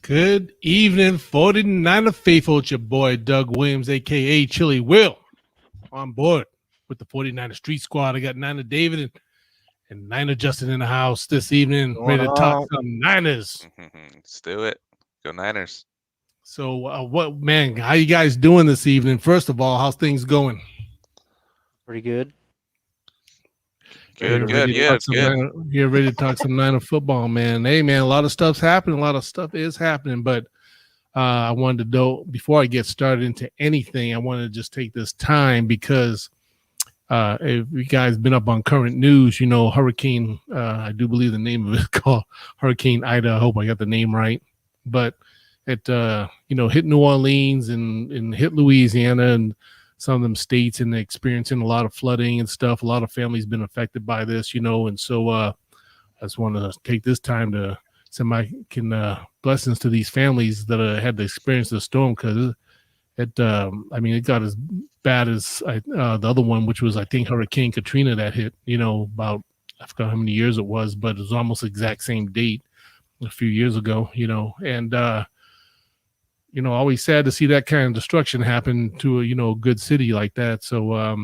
Good evening, 49er faithful. It's your boy, Doug Williams, a.k.a. Chili Will, on board with the 49er Street Squad. I got Niner David and Niner Justin in the house this evening, ready to talk some Niners. Let's do it. Go Niners. So, how you guys doing this evening? First of all, how's things going? Pretty good. Good. Yeah, good. You're ready to talk some Niner football, man. Hey, man, a lot of stuff's happening. A lot of stuff is happening, but I wanted to know, before I get started into anything, I wanted to just take this time because if you guys been up on current news, you know, Hurricane, I do believe the name of it is called Hurricane Ida. I hope I got the name right. But it, hit New Orleans and hit Louisiana and some of them states, and experiencing a lot of flooding and stuff. A lot of families been affected by this, and so I just want to take this time to send my blessings to these families that had to experience the storm, because it got as bad as the other one, which was, I think, Hurricane Katrina that hit, about, I forgot how many years it was, but it was almost the exact same date a few years ago, and always sad to see that kind of destruction happen to a good city like that. So, I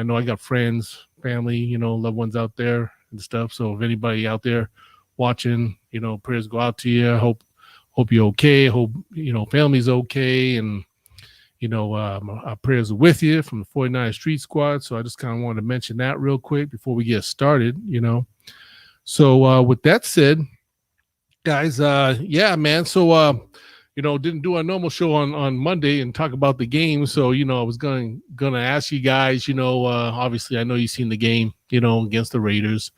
know I got friends, family, loved ones out there and stuff. So if anybody out there watching, prayers go out to you. Hope you're okay. Hope, family's okay. And, our prayers are with you from the 49 Street Squad. So I just kind of wanted to mention that real quick before we get started, So with that said, guys, man. So, didn't do our normal show on Monday and talk about the game. So, I was gonna ask you guys, obviously I know you've seen the game, against the Raiders.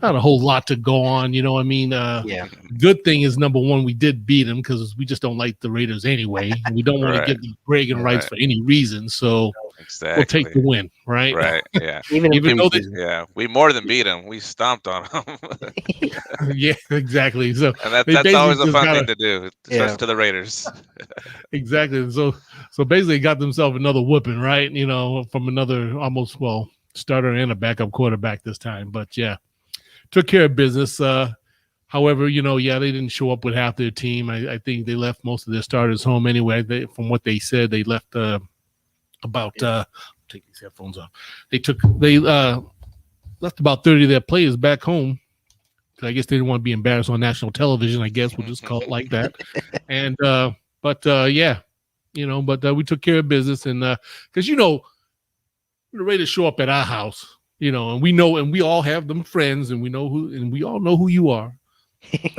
Not a whole lot to go on, Good thing is, number one, we did beat them because we just don't like the Raiders anyway. And we don't want to get the bragging rights for any reason. So we'll take the win, right? Right, yeah. Even though we more than beat them. We stomped on them. Yeah, exactly. So and that's always a fun thing to do, especially to the Raiders. Exactly. So basically got themselves another whooping, right? From another starter and a backup quarterback this time. But yeah, took care of business. However, they didn't show up with half their team. I think they left most of their starters home anyway. From what they said, they left take these headphones off. They left about 30 of their players back home. I guess they didn't want to be embarrassed on national television. I guess we'll just call it like that. And but we took care of business, and because we're ready to show up at our house, and we all have them friends, and we all know who you are.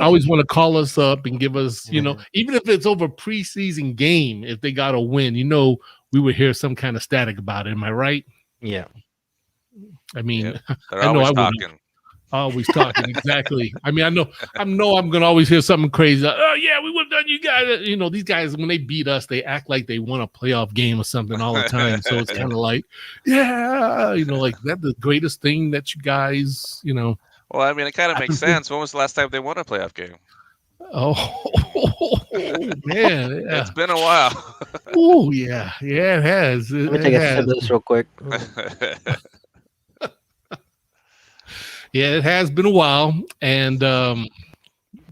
I always want to call us up and give us, even if it's over preseason game, if they got a win, we would hear some kind of static about it. Am I right? Yeah. I mean, they're always talking. Always talking, exactly. I mean, I know I'm gonna always hear something crazy. Oh yeah, we would have done you guys. These guys, when they beat us, they act like they won a playoff game or something all the time. So it's kind of like, yeah, like that's the greatest thing that you guys, Well, I mean, it kind of makes sense. When was the last time they won a playoff game? Oh man, yeah. It's been a while. Oh yeah, it has. Let me take a sip of this real quick. Yeah, it has been a while, and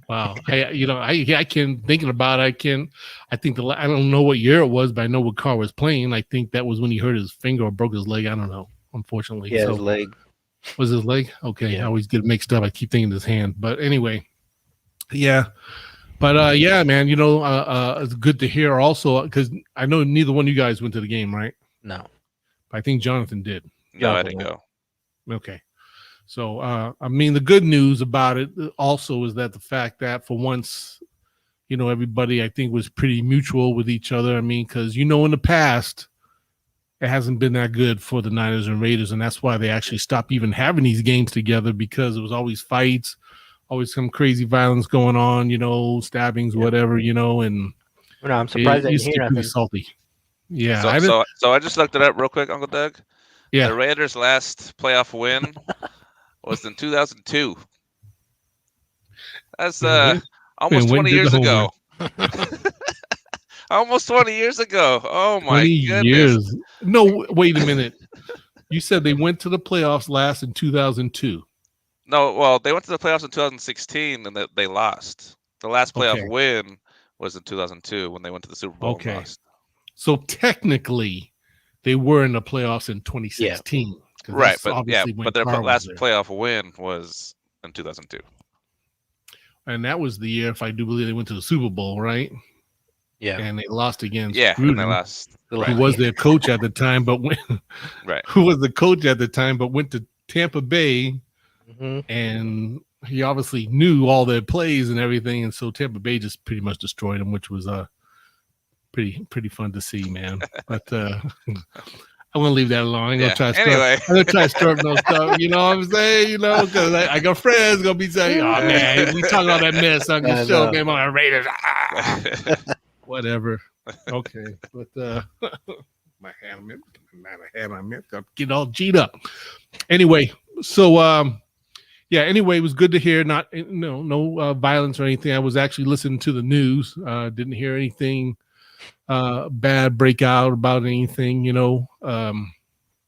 wow, I can thinking about it. I think I don't know what year it was, but I know what Carr was playing. I think that was when he hurt his finger or broke his leg. I don't know, unfortunately. Yeah, his leg. Was his leg? Okay, yeah. I always get it mixed up. I keep thinking his hand, but anyway, yeah. But yeah, man, it's good to hear also, because I know neither one of you guys went to the game, right? No, I think Jonathan did. No, I didn't go. Okay. So, the good news about it also is that the fact that for once, everybody, I think, was pretty mutual with each other. I mean, because, in the past, it hasn't been that good for the Niners and Raiders, and that's why they actually stopped even having these games together, because it was always fights, always some crazy violence going on, stabbings, whatever, and I'm surprised I didn't hear nothing. Salty. Yeah. So I just looked it up real quick, Uncle Doug. Yeah. The Raiders' last playoff win was in 2002. That's almost 20 years ago. Almost 20 years ago. Oh my goodness. Years. No, wait a minute. You said they went to the playoffs last in 2002. No, well, they went to the playoffs in 2016 and they lost. The last playoff Okay. win was in 2002 when they went to the Super Bowl and lost. So technically, they were in the playoffs in 2016. Right, but obviously when but their Carr was last there. playoff win was in 2002. And that was the year, if I do believe, they went to the Super Bowl, right? Yeah. And they lost against and they Gruden, lost. who was their coach at the time, but who was the coach at the time, but went to Tampa Bay, and he obviously knew all their plays and everything, and so Tampa Bay just pretty much destroyed him, which was pretty fun to see, man. But I'm gonna leave that alone. I'm gonna try to start no stuff. You know what I'm saying? You know, because I got friends gonna be saying, "Oh man, we talking about that mess on your show, man, on our Raiders." Whatever. Okay, but my hand, I'm getting all G'd up. Anyway, so anyway, it was good to hear. No violence or anything. I was actually listening to the news. Didn't hear anything bad break out about anything, or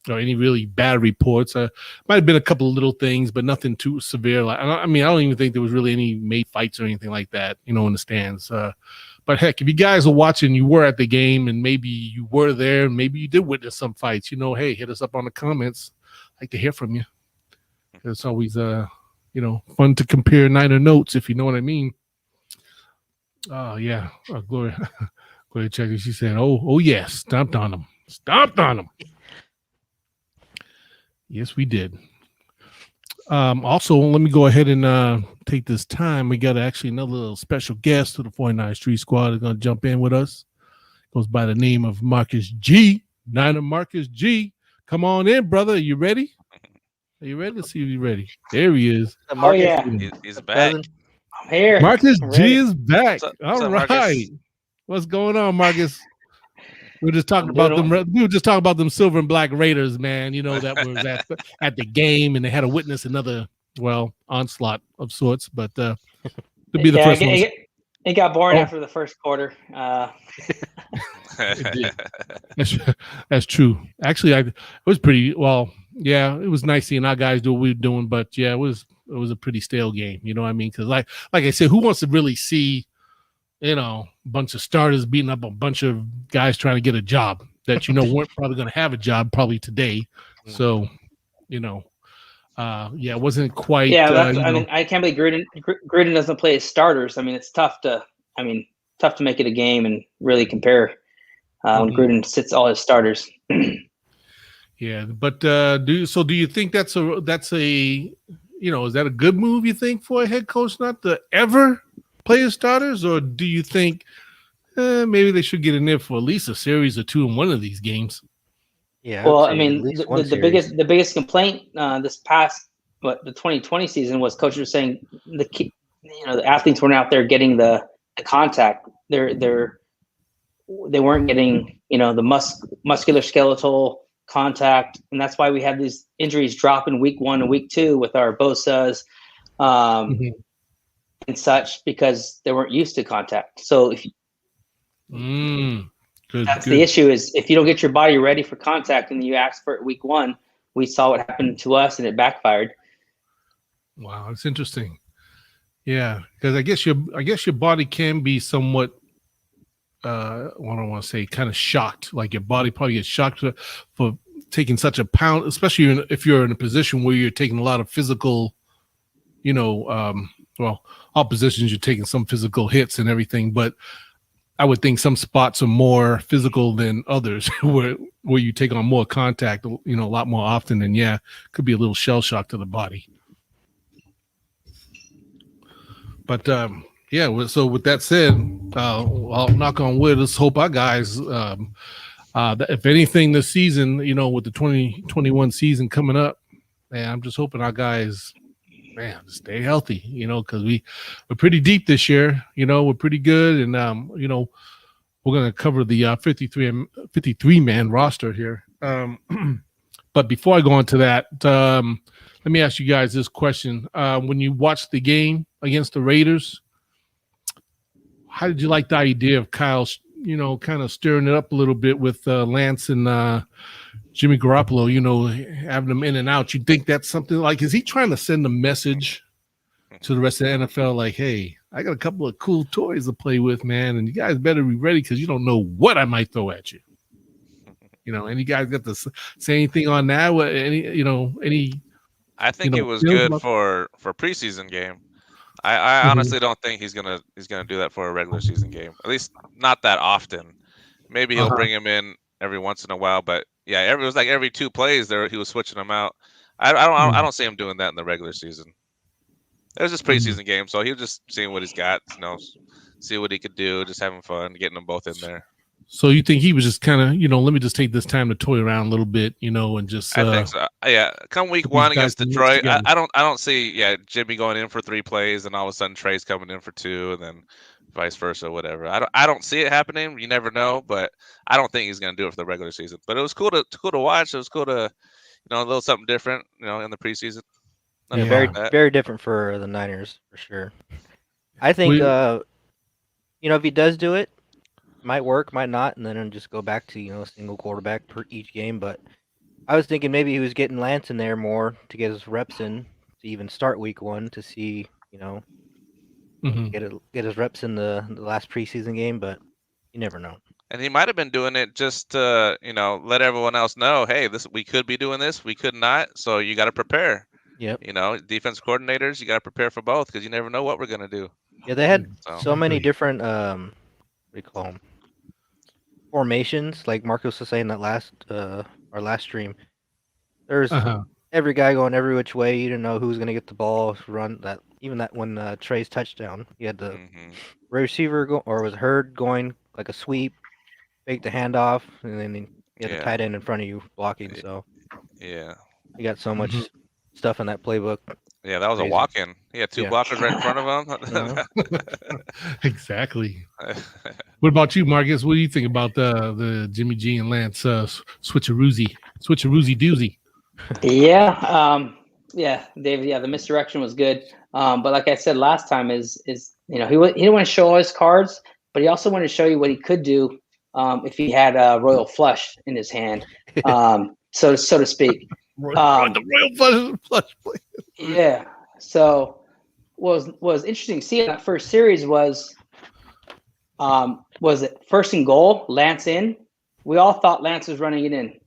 any really bad reports. Might have been a couple of little things, but nothing too severe. I don't even think there was really any made fights or anything like that, in the stands. But heck, if you guys are watching, you were at the game, and maybe you were there, and maybe you did witness some fights, hey, hit us up on the comments. I'd like to hear from you. It's always, fun to compare Niner notes, if you know what I mean. Oh, yeah. Gloria Checker, she said, oh, yes, stomped on them. Yes, we did. Also, let me go ahead and take this time. We got actually another little special guest to the 49 Street Squad is going to jump in with us. Goes by the name of Marcus G. Niner Marcus G. Come on in, brother. Are you ready? Let's see if you're ready. There he is. Oh, yeah. He's back. I'm here. Marcus G is back. What's up, right. Marcus? What's going on, Marcus? We were just talking about them. We were just talking about them silver and black Raiders, man. That was at the game, and they had to witness another onslaught of sorts. But to be the first one, it got boring after the first quarter. That's true. Actually, it was pretty well. Yeah, it was nice seeing our guys do what we were doing, but yeah, it was a pretty stale game. You know what I mean? Because like I said, who wants to really see a bunch of starters beating up a bunch of guys trying to get a job that weren't probably going to have a job probably today. So, it wasn't quite. Yeah, I can't believe Gruden doesn't play his starters. I mean, it's tough to make it a game and really compare when Gruden sits all his starters. Yeah, but do you think that's a is that a good move, you think, for a head coach not to ever play his starters, or do you think maybe they should get in there for at least a series or two in one of these games? Yeah. Well, I mean, the biggest complaint this past the 2020 season was coaches were saying the athletes weren't out there getting the contact. They weren't getting the muscular skeletal contact, and that's why we have these injuries drop in week 1 and week 2 with our Bosa's and such, because they weren't used to contact. So that's the issue, is if you don't get your body ready for contact and you ask for it week 1, we saw what happened to us and it backfired. Wow, that's interesting. Yeah, because I guess your body can be somewhat I don't want to say kind of shocked. Like your body probably gets shocked for taking such a pound, especially if you're in a position where you're taking a lot of physical, all positions you're taking some physical hits and everything. But I would think some spots are more physical than others where you take on more contact, a lot more often. And could be a little shell shock to the body. But so with that said, I'll knock on wood. Let's hope our guys, that if anything this season, with the 2021 season coming up, man, I'm just hoping our guys, man, stay healthy, because we're pretty deep this year. We're pretty good. And, we're going to cover the 53-man roster here. But before I go into that, let me ask you guys this question. When you watched the game against the Raiders, how did you like the idea of Kyle, kind of stirring it up a little bit with Lance and Jimmy Garoppolo, having them in and out? You think that's something like, is he trying to send a message to the rest of the NFL like, hey, I got a couple of cool toys to play with, man, and you guys better be ready because you don't know what I might throw at you. Any guys got to say anything on that? What any? I think it was feels good about- for preseason game. I honestly don't think he's gonna do that for a regular season game. At least not that often. Maybe he'll bring him in every once in a while, but yeah, it was like every 2 plays there he was switching them out. I don't see him doing that in the regular season. It was just preseason game, so he was just seeing what he's got, see what he could do, just having fun, getting them both in there. So you think he was just kind of, let me just take this time to toy around a little bit, and just. I think so. Yeah, come week 1 against Detroit, I don't see Jimmy going in for 3 plays and all of a sudden Trey's coming in for 2 and then vice versa, whatever. I don't see it happening. You never know, but I don't think he's going to do it for the regular season. But it was cool to watch. It was cool to, a little something different, in the preseason. Yeah, very different for the Niners for sure. I think if he does do it, might work, might not, and then just go back to single quarterback per each game. But I was thinking maybe he was getting Lance in there more to get his reps in to even start week 1 to see get his reps in the last preseason game. But you never know. And he might have been doing it just to let everyone else know, hey, we could be doing this, we could not, so you got to prepare. Yep. Defense coordinators, you got to prepare for both because you never know what we're gonna do. Yeah, they had so many different what do you call them? Formations, like Marcos was saying that our last stream. There's every guy going every which way. You didn't know who was gonna get the ball, run that. Even that when Trey's touchdown, you had the receiver was Hurd going like a sweep, fake the handoff, and then you had the tight end in front of you blocking. So yeah, you got so much stuff in that playbook. Yeah, that was a walk-in. He had 2 blockers right in front of him. Exactly. What about you, Marcus? What do you think about the Jimmy G and Lance switcheroozy doozy? Yeah, David. Yeah, the misdirection was good. But like I said last time, he didn't want to show all his cards, but he also wanted to show you what he could do if he had a royal flush in his hand, so to speak. The royal flush play. Yeah. So what was interesting to see in that first series was it 1st and goal, Lance in? We all thought Lance was running it in.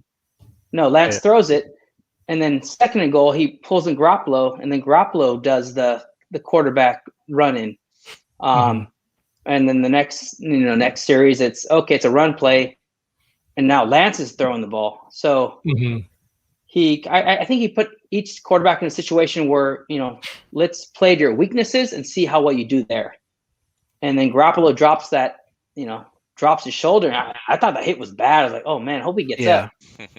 No, Lance throws it, and then 2nd and goal, he pulls in Garoppolo, and then Garoppolo does the quarterback run in. And then the next series, it's a run play, and now Lance is throwing the ball. So I think he put each quarterback in a situation where, let's play to your weaknesses and see how well you do there. And then Garoppolo drops his shoulder. And I thought that hit was bad. I was like, oh man, I hope he gets up.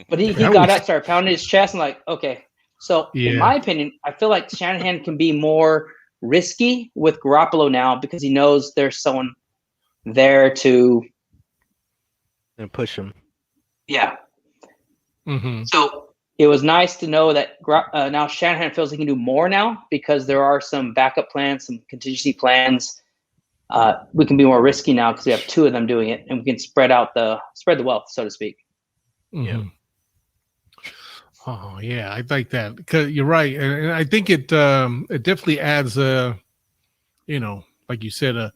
But he got up, started pounding his chest, and like, okay. So in my opinion, I feel like Shanahan can be more risky with Garoppolo now because he knows there's someone there to push him. Yeah. So it was nice to know that now Shanahan feels he can do more now because there are some backup plans, some contingency plans. We can be more risky now because we have 2 of them doing it, and we can spread the wealth, so to speak. Yeah. Oh yeah, I like that because you're right, and I think it definitely adds like you said, a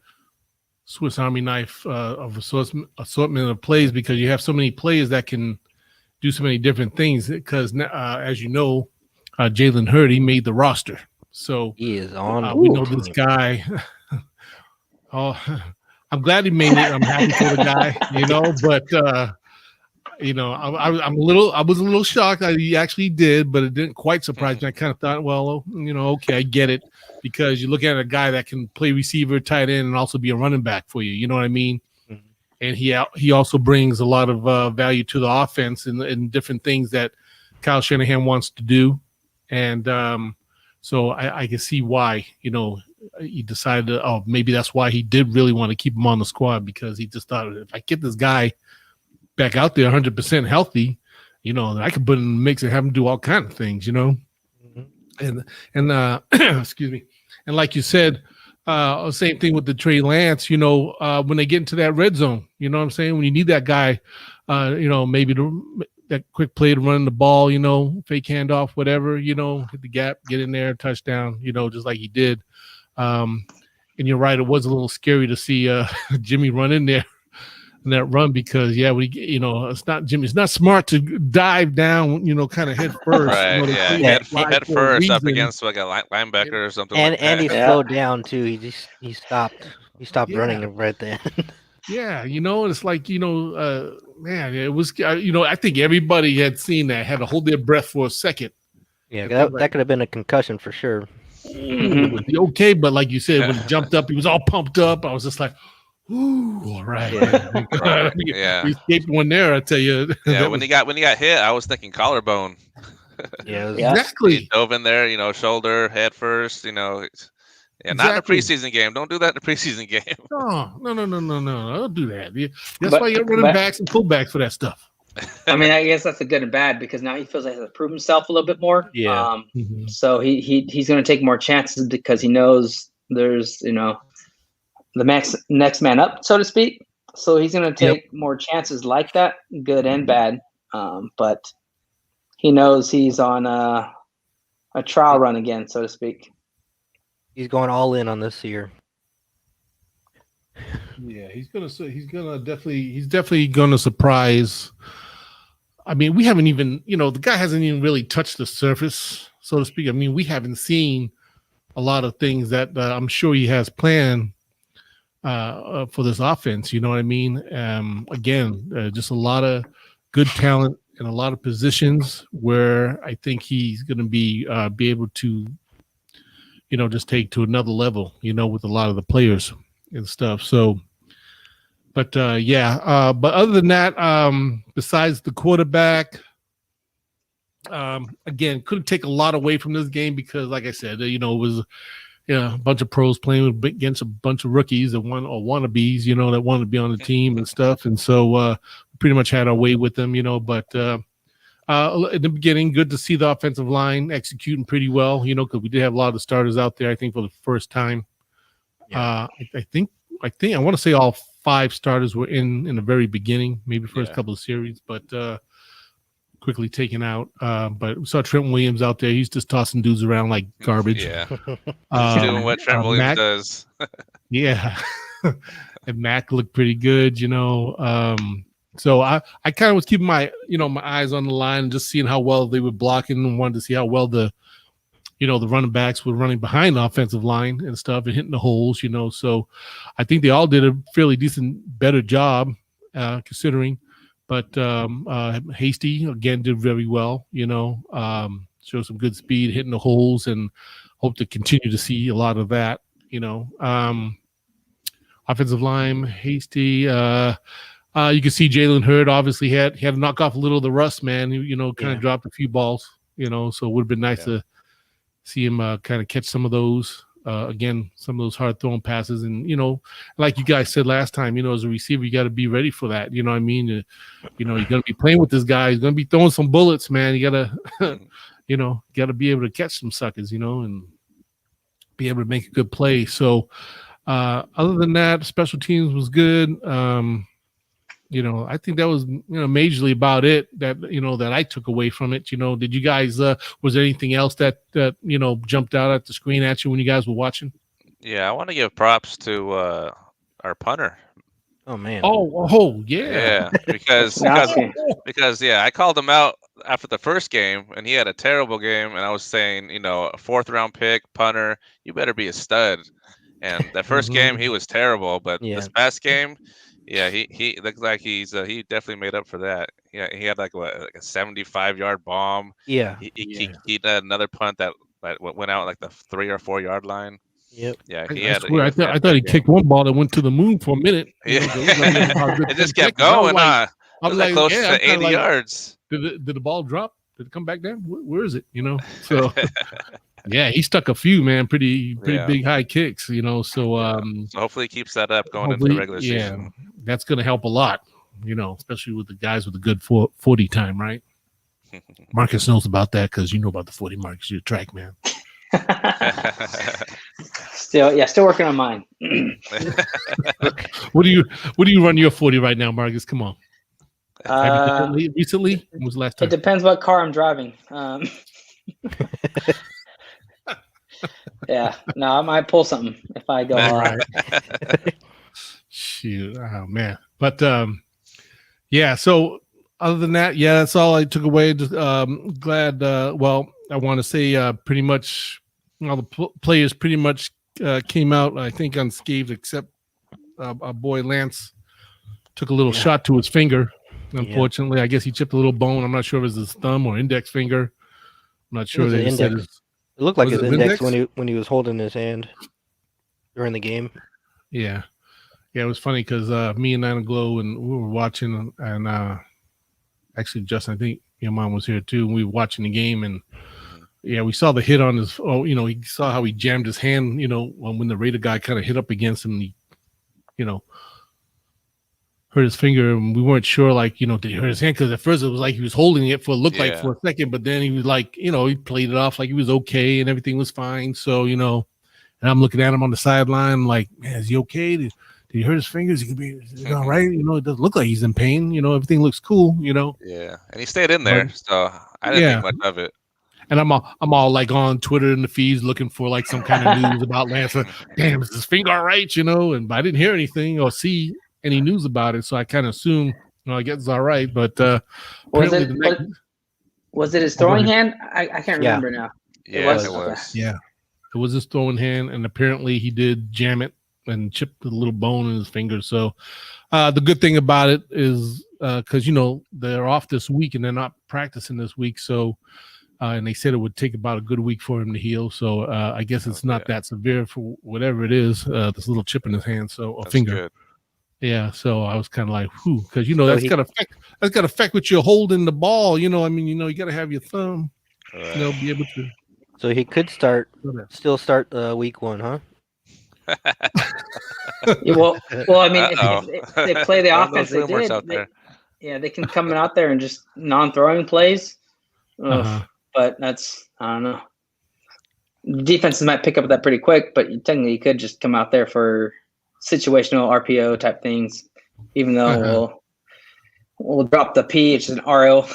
Swiss Army knife of assortment of plays because you have so many players that can do so many different things. Because as you know, Jalen Hurd, he made the roster, so he is on. We know this guy. Oh, I'm glad he made it. I'm happy for the guy, but I was a little shocked that he actually did, but it didn't quite surprise me. I kind of thought, well, okay, I get it, because you look at a guy that can play receiver, tight end, and also be a running back for you. You know what I mean? And he also brings a lot of value to the offense and different things that Kyle Shanahan wants to do. And so I can see why, he decided, maybe that's why he did really want to keep him on the squad, because he just thought, if I get this guy back out there 100% healthy, I could put him in the mix and have him do all kinds of things, and excuse me. And like you said, same thing with the Trey Lance, when they get into that red zone, you know what I'm saying? When you need that guy, maybe that quick play to run the ball, fake handoff, whatever, hit the gap, get in there, touchdown, just like he did. And you're right, it was a little scary to see Jimmy run in there in that run because it's not Jimmy. It's not smart to dive down, kind of head first. Right? Head first up against like a linebacker or something. And he slowed down too. He stopped. He stopped running right then. Yeah, it's like man, it was I think everybody had seen that, had to hold their breath for a second. Yeah, that could have been a concussion for sure. Was he okay? But like you said, when he jumped up, he was all pumped up. I was just like, ooh, all right. Yeah. We escaped one there, I tell you. Yeah, when he got hit, I was thinking collarbone. Yeah, exactly. He dove in there, shoulder, head first, not in a preseason game. Don't do that in a preseason game. No. Don't do that. That's why you're running backs and fullbacks for that stuff. I mean, I guess that's a good and bad because now he feels like he has to prove himself a little bit more. Yeah. So he's going to take more chances because he knows there's the next man up, so to speak. So he's going to take more chances like that, good and bad. But he knows he's on a trial run again, so to speak. He's going all in on this year. Yeah, he's definitely gonna surprise. I mean, we haven't even, the guy hasn't even really touched the surface, so to speak. I mean, we haven't seen a lot of things that I'm sure he has planned for this offense. You know what I mean? Again, just a lot of good talent in a lot of positions where I think he's going to be able to, just take to another level, with a lot of the players and stuff. So, but but other than that, besides the quarterback, again, couldn't take a lot away from this game because, like I said, it was a bunch of pros playing against a bunch of rookies that wannabes, that wanted to be on the team and stuff. And so pretty much had our way with them, but in the beginning, good to see the offensive line executing pretty well, because we did have a lot of the starters out there, I think, for the first time. Yeah. I want to say all 5 starters were in the very beginning, maybe first couple of series, but quickly taken out. But we saw Trent Williams out there. He's just tossing dudes around like garbage. Yeah. He's doing what Trent Williams does. Yeah. And Mac looked pretty good, So I kind of was keeping my eyes on the line and just seeing how well they were blocking and wanted to see how well the running backs were running behind the offensive line and stuff and hitting the holes, So I think they all did a fairly better job considering. But Hasty, again, did very well, showed some good speed, hitting the holes, and hope to continue to see a lot of that, Offensive line, Hasty. You can see Jalen Hurd obviously had to knock off a little of the rust, man. Kind of dropped a few balls, so it would have been nice to see him kind of catch some of those. Again, some of those hard thrown passes, and like you guys said last time, as a receiver, you got to be ready for that. You know what I mean? You're going to be playing with this guy. He's going to be throwing some bullets, man. You got to, got to be able to catch some suckers, and be able to make a good play. So, other than that, special teams was good. I think that was, majorly about it that, that I took away from it. Did you guys, was there anything else that jumped out at the screen at you when you guys were watching? Yeah, I want to give props to our punter. Oh, man. Oh, yeah. Yeah, because I called him out after the first game, and he had a terrible game, and I was saying, a 4th-round pick, punter, you better be a stud. And the first game, he was terrible, but this past game, yeah, he looks like he definitely made up for that. Yeah, he had like a 75-yard bomb. Yeah, he had another punt that went out like the 3 or 4 yard line. Yep. Yeah, I thought he kicked one ball that went to the moon for a minute. Yeah, it just kept going. I was like close to 80 yards. Did the ball drop? Did it come back down? Where is it? So. Yeah, he stuck a few, man, pretty big high kicks, So, so hopefully he keeps that up going into the regular season. That's going to help a lot, especially with the guys with a good 40 time, right? Marcus knows about that because you know about the 40, Marcus. You're a track man. Still working on mine. What do you run your 40 right now, Marcus? Come on. Recently? When was the last time? It depends what car I'm driving. Yeah, no, I might pull something if I go all right. Shoot, oh man, but yeah. So other than that, yeah, that's all I took away. Just glad. Well, I want to say pretty much all the players pretty much came out, I think, unscathed, except our boy Lance took a little shot to his finger. Unfortunately, I guess he chipped a little bone. I'm not sure if it was his thumb or index finger. I'm not sure. It said it looked like his index when he was holding his hand during the game. Yeah. Yeah, it was funny because me and Nina Glow and we were watching, and actually, Justin, I think your mom was here too. And we were watching the game, and yeah, we saw the hit on his. Oh, he saw how he jammed his hand. When the Raider guy kind of hit up against him, he, hurt his finger, and we weren't sure, did he hurt his hand? Because at first it was like he was holding it for a second, but then he was like, he played it off like he was okay and everything was fine. So, and I'm looking at him on the sideline, like, man, is he okay? Did he hurt his fingers? He could be all right. It doesn't look like he's in pain. Everything looks cool. Yeah, and he stayed in there, so I didn't think much of it. And I'm all like on Twitter and the feeds looking for like some kind of news about Lance. Damn, is his finger all right? But I didn't hear anything or see any news about it, so I kind of assume, I guess it's all right. But was it his throwing hand? I can't remember now. Yeah, it was. Yeah, it was his throwing hand, and apparently he did jam it and chipped the little bone in his finger. So the good thing about it is because they're off this week and they're not practicing this week, so and they said it would take about a good week for him to heal. So I guess it's not that severe for whatever it is. This little chip in his hand, That's finger. Good. Yeah, so I was kind of like, whew, because that's got to affect what you're holding the ball. You got to have your thumb, be able to. So he could still start week 1, huh? Well, I mean, if they play the offense they did, they can come out there and just non-throwing plays. But that's, I don't know. Defenses might pick up that pretty quick, but technically you could just come out there for situational RPO type things, even though we'll drop the P, it's an RO.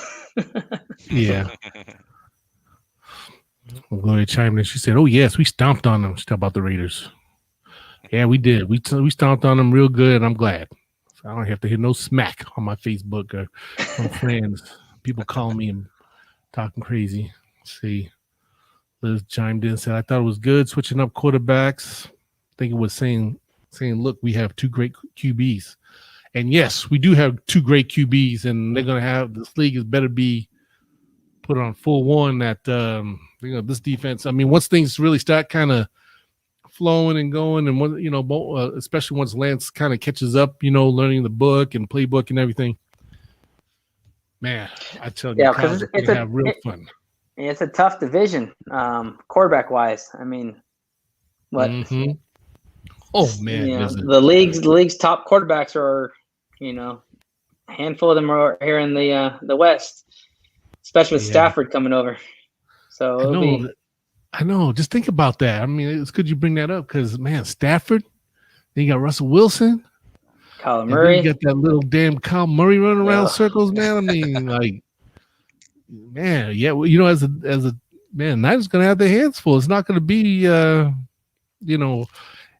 Yeah. Well, Gloria chimed in. She said, "Oh yes, we stomped on them." She talked about the Raiders. Yeah, we did. We stomped on them real good, and I'm glad. So I don't have to hear no smack on my Facebook or from friends. People calling me and talking crazy. Let's see. Liz chimed in and said, "I thought it was good switching up quarterbacks." I think it was saying, look, we have 2 great QBs. And yes, we do have 2 great QBs, and they're going to have, this league is better be put on full one that, this defense, I mean, once things really start kind of flowing and going, and, especially once Lance kind of catches up, learning the book and playbook and everything, man, I tell you, because it's have real fun. It's a tough division, quarterback wise. I mean, what? Mm-hmm. Oh man, the league's top quarterbacks are, a handful of them are here in the West, especially with Stafford coming over. So I know. Just think about that. I mean, it's good you bring that up because man, Stafford. Then you got Russell Wilson, Kyler Murray. You got that little damn Kyle Murray running around circles, man. I mean, like, man, yeah. Well, as a man, Niners gonna have their hands full. It's not gonna be,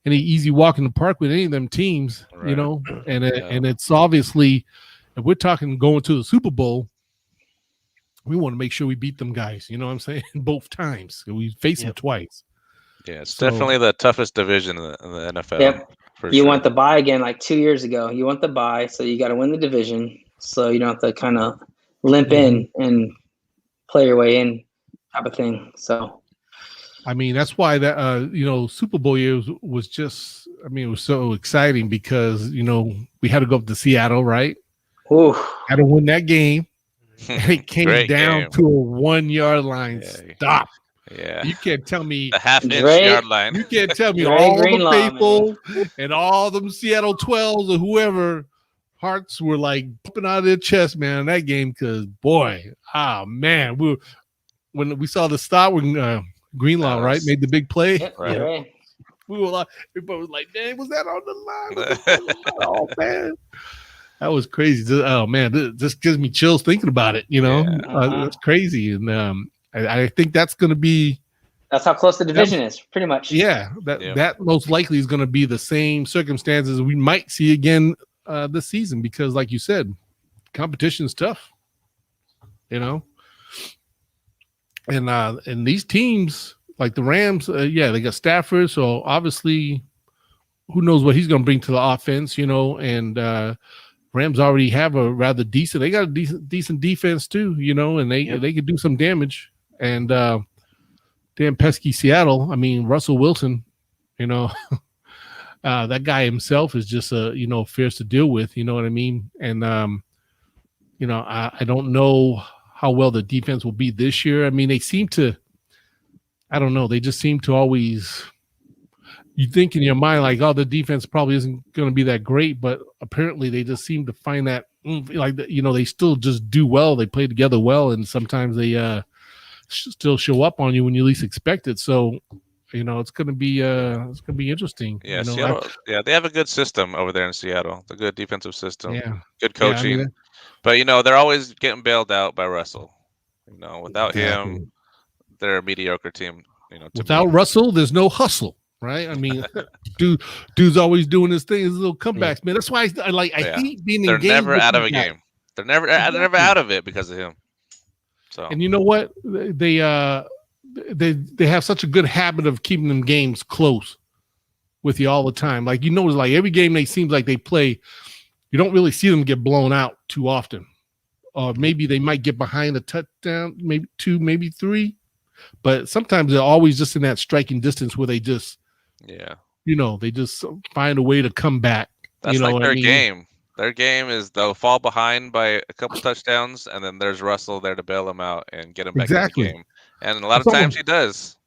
any easy walk in the park with any of them teams, right. And it's obviously, if we're talking going to the Super Bowl, we want to make sure we beat them guys. You know what I'm saying? Both times. We face them twice. Yeah, it's definitely the toughest division in the NFL. Yep. You want the bye again, like 2 years ago. You want the bye, so you got to win the division, so you don't have to kind of limp in and play your way in, type of thing. So. I mean, that's why that Super Bowl year was just. I mean, it was so exciting because we had to go up to Seattle, right? Ooh. Had to win that game, and it came down to a 1 yard line stop. Yeah, you can't tell me the half-inch yard line. You can't tell me all the faithful and all them Seattle 12s or whoever hearts were like popping out of their chest, man, in that game. Because boy, man, when we saw the stop when. Greenlaw, right? Made the big play. Yep, right. We were like, everybody was like, dang, was that on the line? Oh, man. That was crazy. Oh, man, this gives me chills thinking about it, That's crazy. And I think that's going to be That's how close the division is, pretty much. Yeah, that most likely is going to be the same circumstances we might see again this season because, like you said, competition's tough. And these teams like the Rams, they got Stafford, so obviously, who knows what he's going to bring to the offense, and Rams already have a rather decent. They got a decent defense too, and they could do some damage. And damn pesky Seattle. I mean, Russell Wilson, that guy himself is just fierce to deal with. You know what I mean? And I don't know how well the defense will be this year. I mean, they seem to. I don't know. They just seem to always. You think in your mind like, oh, the defense probably isn't going to be that great, but apparently they just seem to find that they still just do well. They play together well, and sometimes they still show up on you when you least expect it. So, it's going to be interesting. Yeah, Seattle, they have a good system over there in Seattle. It's a good defensive system. Yeah, good coaching. But they're always getting bailed out by Russell. Without him, they're a mediocre team. Without Russell, there's no hustle. Right, I mean, dude's always doing his thing, his little comebacks, man. That's why I hate being in games. They're never out of a game. They're never out of it because of him. So, and you know what? They have such a good habit of keeping them games close with you all the time. Like like every game they seems like they play, you don't really see them get blown out too often. Or maybe they might get behind a touchdown, maybe 2, maybe 3, but sometimes they're always just in that striking distance where they just. Yeah, they just find a way to come back. That's like their game. Their game is they'll fall behind by a couple touchdowns, and then there's Russell there to bail them out and get him back in the game. And a lot of times he does.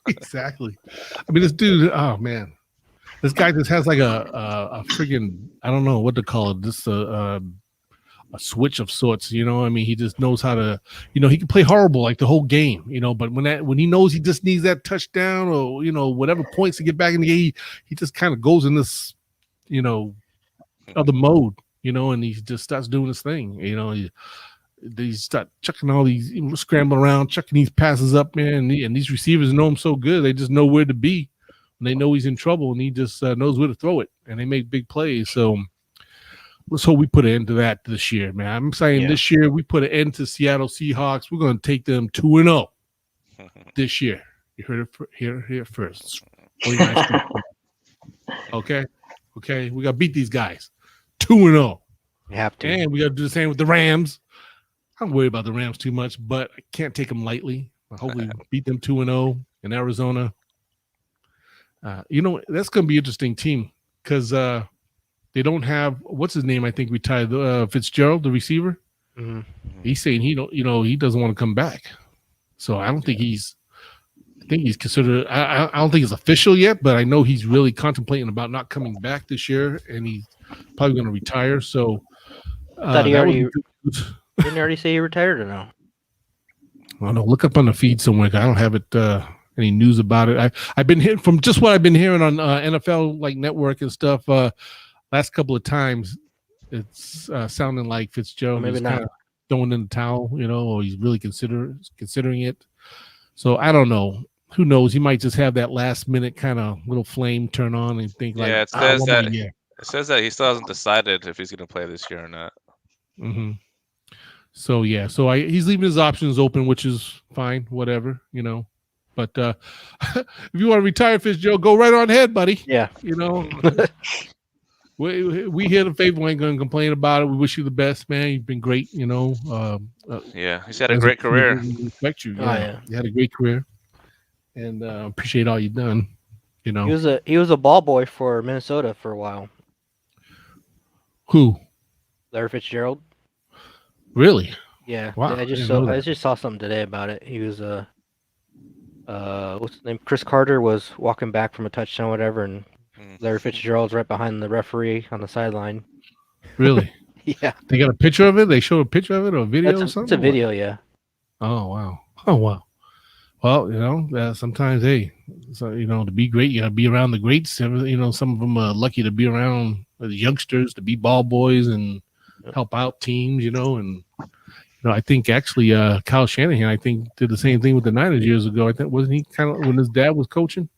Exactly. I mean, this dude. Oh man, this guy just has like a friggin' I don't know what to call it. Just a switch of sorts, I mean, he just knows how to, he can play horrible like the whole game, but when he knows he just needs that touchdown or, whatever points to get back in the game, he just kind of goes in this, other mode, and he just starts doing his thing, they start chucking all these, scrambling around, chucking these passes up, man, and these receivers know him so good, they just know where to be, and they know he's in trouble, and he just knows where to throw it, and they make big plays, so let's hope we put an end to that this year, man. I'm saying this year we put an end to Seattle Seahawks. We're going to take them 2-0 this year. You heard it here first. Okay. We got to beat these guys 2-0. We have to. And we got to do the same with the Rams. I'm worried about the Rams too much, but I can't take them lightly. I hope we beat them 2-0 in Arizona. That's going to be an interesting team because they don't have what's his name. I think retired Fitzgerald, the receiver. Mm-hmm. He's saying he doesn't want to come back. So I don't think he's. I think he's considered. I don't think it's official yet, but I know he's really contemplating about not coming back this year, and he's probably going to retire. So didn't he already say he retired or no? I don't know. Look up on the feed somewhere. I don't have it. Any news about it? I've been hearing from just what I've been hearing on NFL network and stuff. Last couple of times, it's sounding like Fitzgerald is kind of throwing in the towel, or he's really considering it. So I don't know. Who knows? He might just have that last minute kind of little flame turn on and think it says that he still hasn't decided if he's going to play this year or not. Mm-hmm. So he's leaving his options open, which is fine, whatever, But if you want to retire, Fitzgerald, go right on ahead, buddy. Yeah, We here at Faithful ain't going to complain about it. We wish you the best, man. You've been great, he's had a great career. Respect you. You had a great career, and appreciate all you've done. He was a ball boy for Minnesota for a while. Who? Larry Fitzgerald. Really? Yeah. Wow. I just saw something today about it. He was what's his name? Chris Carter was walking back from a touchdown, whatever, and Larry Fitzgerald's right behind the referee on the sideline. Really? Yeah. They got a picture of it? They showed a picture of it or a video or something? It's a video, yeah. Oh, wow. Well, sometimes, to be great, you got to be around the greats. Some of them are lucky to be around the youngsters, to be ball boys and help out teams, and I think actually Kyle Shanahan, I think, did the same thing with the Niners years ago. I think wasn't he kind of when his dad was coaching?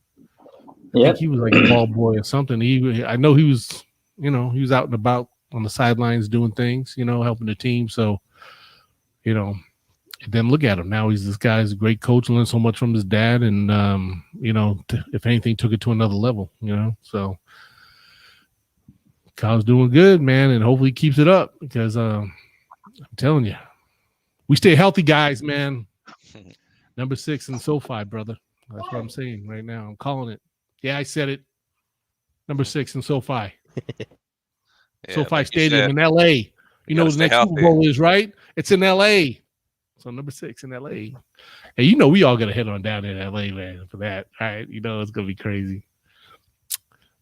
I think he was like a ball boy or something. I know he was, he was out and about on the sidelines doing things, helping the team. So, and then look at him now. This guy's a great coach, learned so much from his dad, and if anything, took it to another level. So Kyle's doing good, man, and hopefully he keeps it up because I'm telling you. We stay healthy, guys, man. Number 6 in SoFi, brother. That's what I'm saying right now. I'm calling it. Yeah, I said it. Number 6 in SoFi. SoFi Stadium in L.A. You know what the next Super Bowl is, right? It's in L.A. So number 6 in L.A. Hey, we all got to head on down in L.A., man, for that. All right, it's going to be crazy.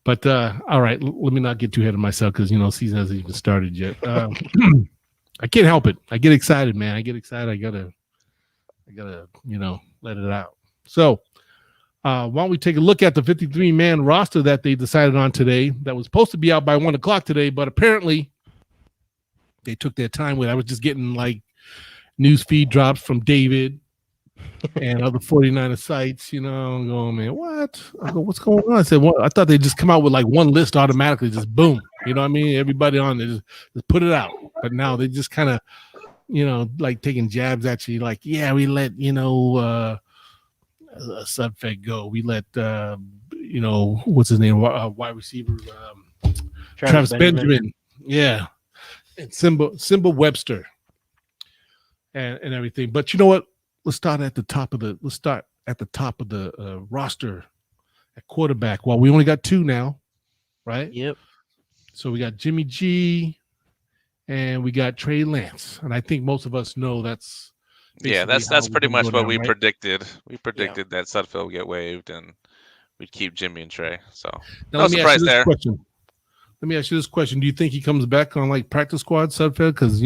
But, all right, let me not get too ahead of myself because, season hasn't even started yet. I can't help it. I get excited, man. I get excited. I gotta, let it out. So, why don't we take a look at the 53-man roster that they decided on today? That was supposed to be out by 1:00 today, but apparently they took their time with it. I was just getting like news feed drops from David and other 49er sites. I'm going, man, what? I go, what's going on? I said, well, I thought they'd just come out with like one list automatically, just boom. You know what I mean? Everybody on there just put it out. But now they just kind of, like taking jabs at you, like, yeah, we let, Sudfed go. We let, what's his name? Wide receiver, Travis Benjamin. Yeah. And Simba Webster and everything. But you know what? Let's start at the top of the roster at quarterback. Well, we only got 2 now, right? Yep. So we got Jimmy G and we got Trey Lance. And I think most of us know that's pretty much what we predicted. We predicted that Sudfeld would get waived and we'd keep Jimmy and Trey. So now no surprise there. Let me ask you this question. Do you think he comes back on like practice squad, Sudfeld? Because,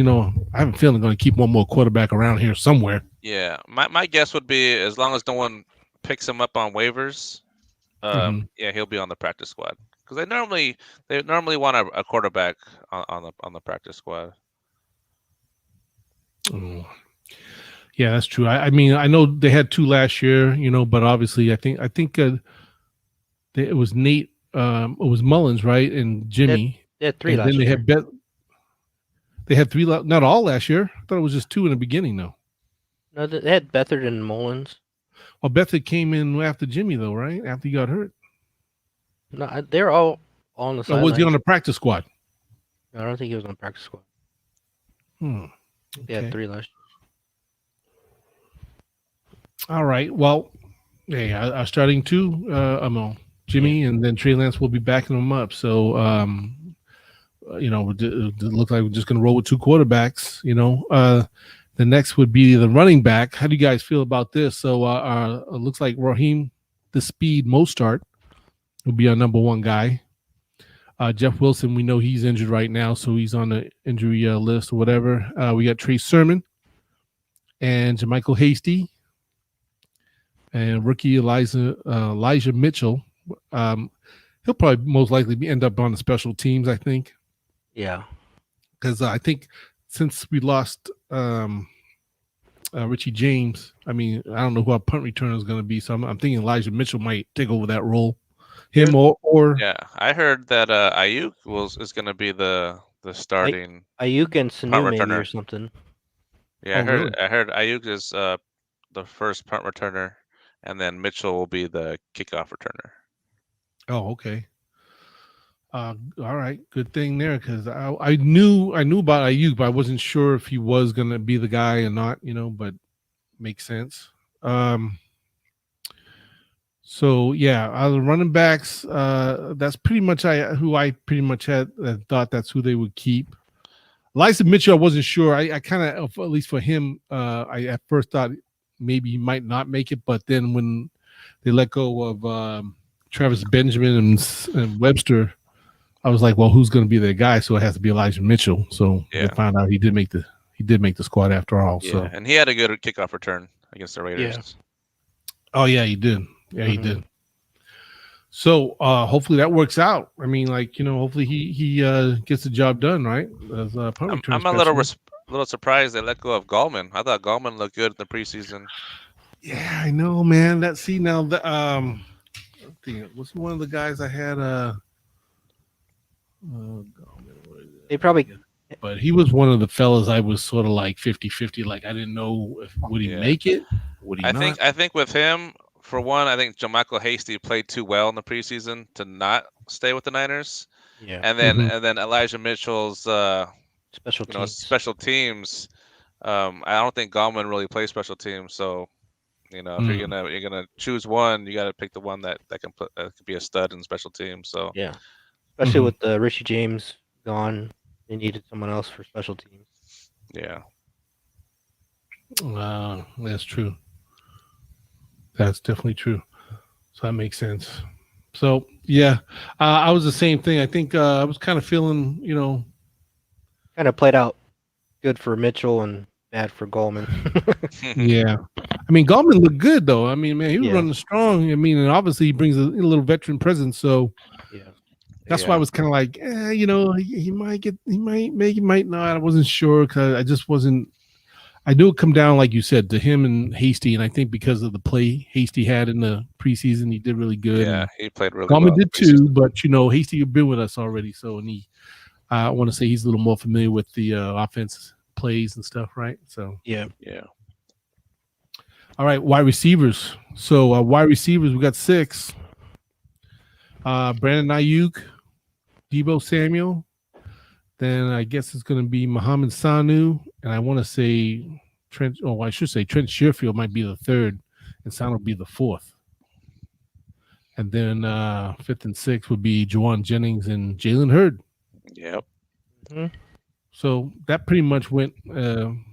I have a feeling they're going to keep one more quarterback around here somewhere. Yeah. My guess would be as long as no one picks him up on waivers, he'll be on the practice squad. Because they normally want a quarterback on the practice squad. Oh. Yeah, that's true. I mean, I know they had 2 last year, but obviously, I think it was Nate, it was Mullins, right, and Jimmy. They had 3 last year. They had 3, not all last year. I thought it was just 2 in the beginning, though. No, they had Beathard and Mullins. Well, Beathard came in after Jimmy, though, right? After he got hurt. No, they're all on the side. Was he on the practice squad? No, I don't think he was on the practice squad. Okay. They had 3 last year. All right. Well, hey, our starting 2, Jimmy, and then Trey Lance will be backing them up. So, it looks like we're just going to roll with 2 quarterbacks. The next would be the running back. How do you guys feel about this? So, it looks like Raheem, the speed Mostert, will be our number 1 guy. Jeff Wilson, we know he's injured right now, so he's on the injury list or whatever. We got Trey Sermon and Jermichael Hasty and rookie Elijah Mitchell. He'll probably most likely end up on the special teams, I think. Yeah. Because I think since we lost Richie James, I mean, I don't know who our punt returner is going to be, so I'm thinking Elijah Mitchell might take over that role. Him or yeah, I heard that Ayuk is going to be the starting Ayuk and Sanu maybe or something. Yeah, I heard Ayuk is the first punt returner, and then Mitchell will be the kickoff returner. Oh, okay. All right, good thing there because I knew about Ayuk, but I wasn't sure if he was going to be the guy or not. But makes sense. So yeah, the running backs. That's pretty much who I pretty much had thought that's who they would keep. Elijah Mitchell, I wasn't sure. I kind of, at least for him, I at first thought maybe he might not make it, but then when they let go of Travis Benjamin and Webster, I was like, well, who's going to be their guy? So it has to be Elijah Mitchell. So they found out he did make the squad after all. Yeah, so and he had a good kickoff return against the Raiders. Yeah. Oh yeah, he did. Yeah, he did. So hopefully that works out. I mean, hopefully he gets the job done, right? As a punt return I'm little surprised they let go of Gallman. I thought Gallman looked good in the preseason. Yeah, I know, man. That see now the what's one of the guys I had They probably, but he was one of the fellas I was sort of like 50-50. Like I didn't know if would he make it, would he not? I think with him, for one, I think Jermichael Hasty played too well in the preseason to not stay with the Niners. yeah. And then Elijah Mitchell's special teams. I don't think Gallman really plays special teams, so if you're gonna choose one, you got to pick the one that can be a stud in special teams. So yeah, especially with Richie James gone, they needed someone else for special teams. Yeah, that's true. That's definitely true. So that makes sense. So yeah, I was the same thing. I think I was kind of feeling, kind of played out good for Mitchell and bad for Gallman. Yeah, I mean Gallman looked good though. I mean, man, he was running strong. I mean, and obviously he brings a little veteran presence. So that's why I was kind of like, he might make, he might not. I wasn't sure because I just wasn't. I knew it come down, like you said, to him and Hasty, and I think because of the play Hasty had in the preseason, he did really good. Yeah, he played really well. Gallman did too, but Hasty had been with us already, so and I want to say he's a little more familiar with the offense plays and stuff, right? So yeah. All right, wide receivers. So wide receivers, we got 6. Brandon Ayuk, Deebo Samuel. Then I guess it's going to be Mohamed Sanu, and I want to say Trent. Oh, I should say Trent Sherfield might be the 3rd, and Sanu will be the 4th. And then 5th and 6th would be Juwan Jennings and Jalen Hurd. Yep. Mm-hmm. So that pretty much went. I'm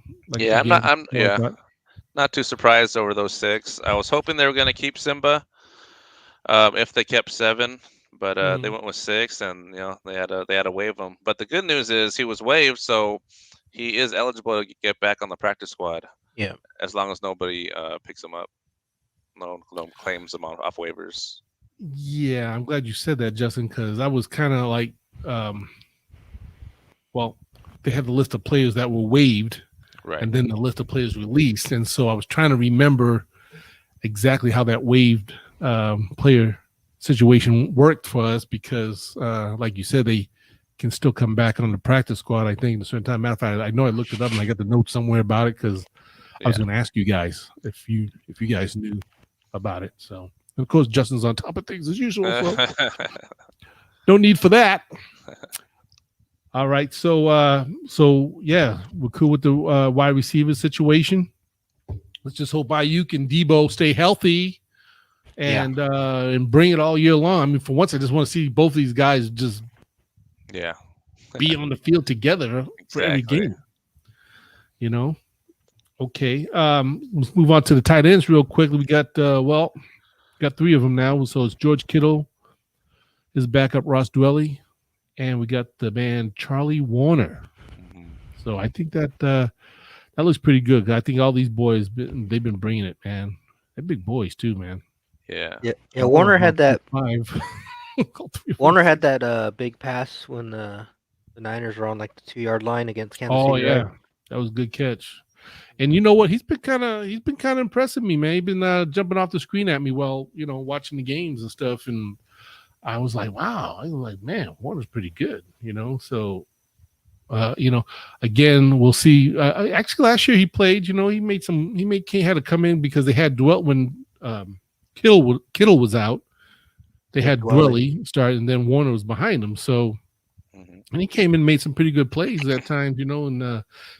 not too surprised over those 6. I was hoping they were going to keep Simba, if they kept 7. But they went with 6, and they had to waive him. But the good news is he was waived, so he is eligible to get back on the practice squad. Yeah, as long as nobody picks him up, no claims him off waivers. Yeah, I'm glad you said that, Justin, because I was kind of like, they had the list of players that were waived, right, and then the list of players released, and so I was trying to remember exactly how that waived player situation worked for us because, like you said, they can still come back on the practice squad, I think, at a certain time. Matter of fact, I know I looked it up and I got the note somewhere about it because I was going to ask you guys if you guys knew about it. So, and of course, Justin's on top of things as usual. So no need for that. All right. So yeah, we're cool with the wide receiver situation. Let's just hope Ayuk and Deebo stay healthy and bring it all year long. I mean, for once, I just want to see both these guys just be on the field together for every game. Okay. Let's move on to the tight ends real quickly. We got 3 of them now. So it's George Kittle, his backup Ross Dwelly, and we got the man Charlie Warner. So I think that looks pretty good. I think all these boys they've been bringing it, man. They're big boys too, man. Yeah. Warner had that 5. Warner had that big pass when the Niners were on like the 2-yard line against Kansas City. Oh yeah, right? That was a good catch. And you know what? He's been kind of impressing me, man. He's been jumping off the screen at me while watching the games and stuff. And I was like, wow. I was like, man, Warner's pretty good. So again, we'll see. Actually, last year he played. He had to come in because they had when Kittle was out. They had Dwelly start, and then Warner was behind him. So, and he came in and made some pretty good plays at times, and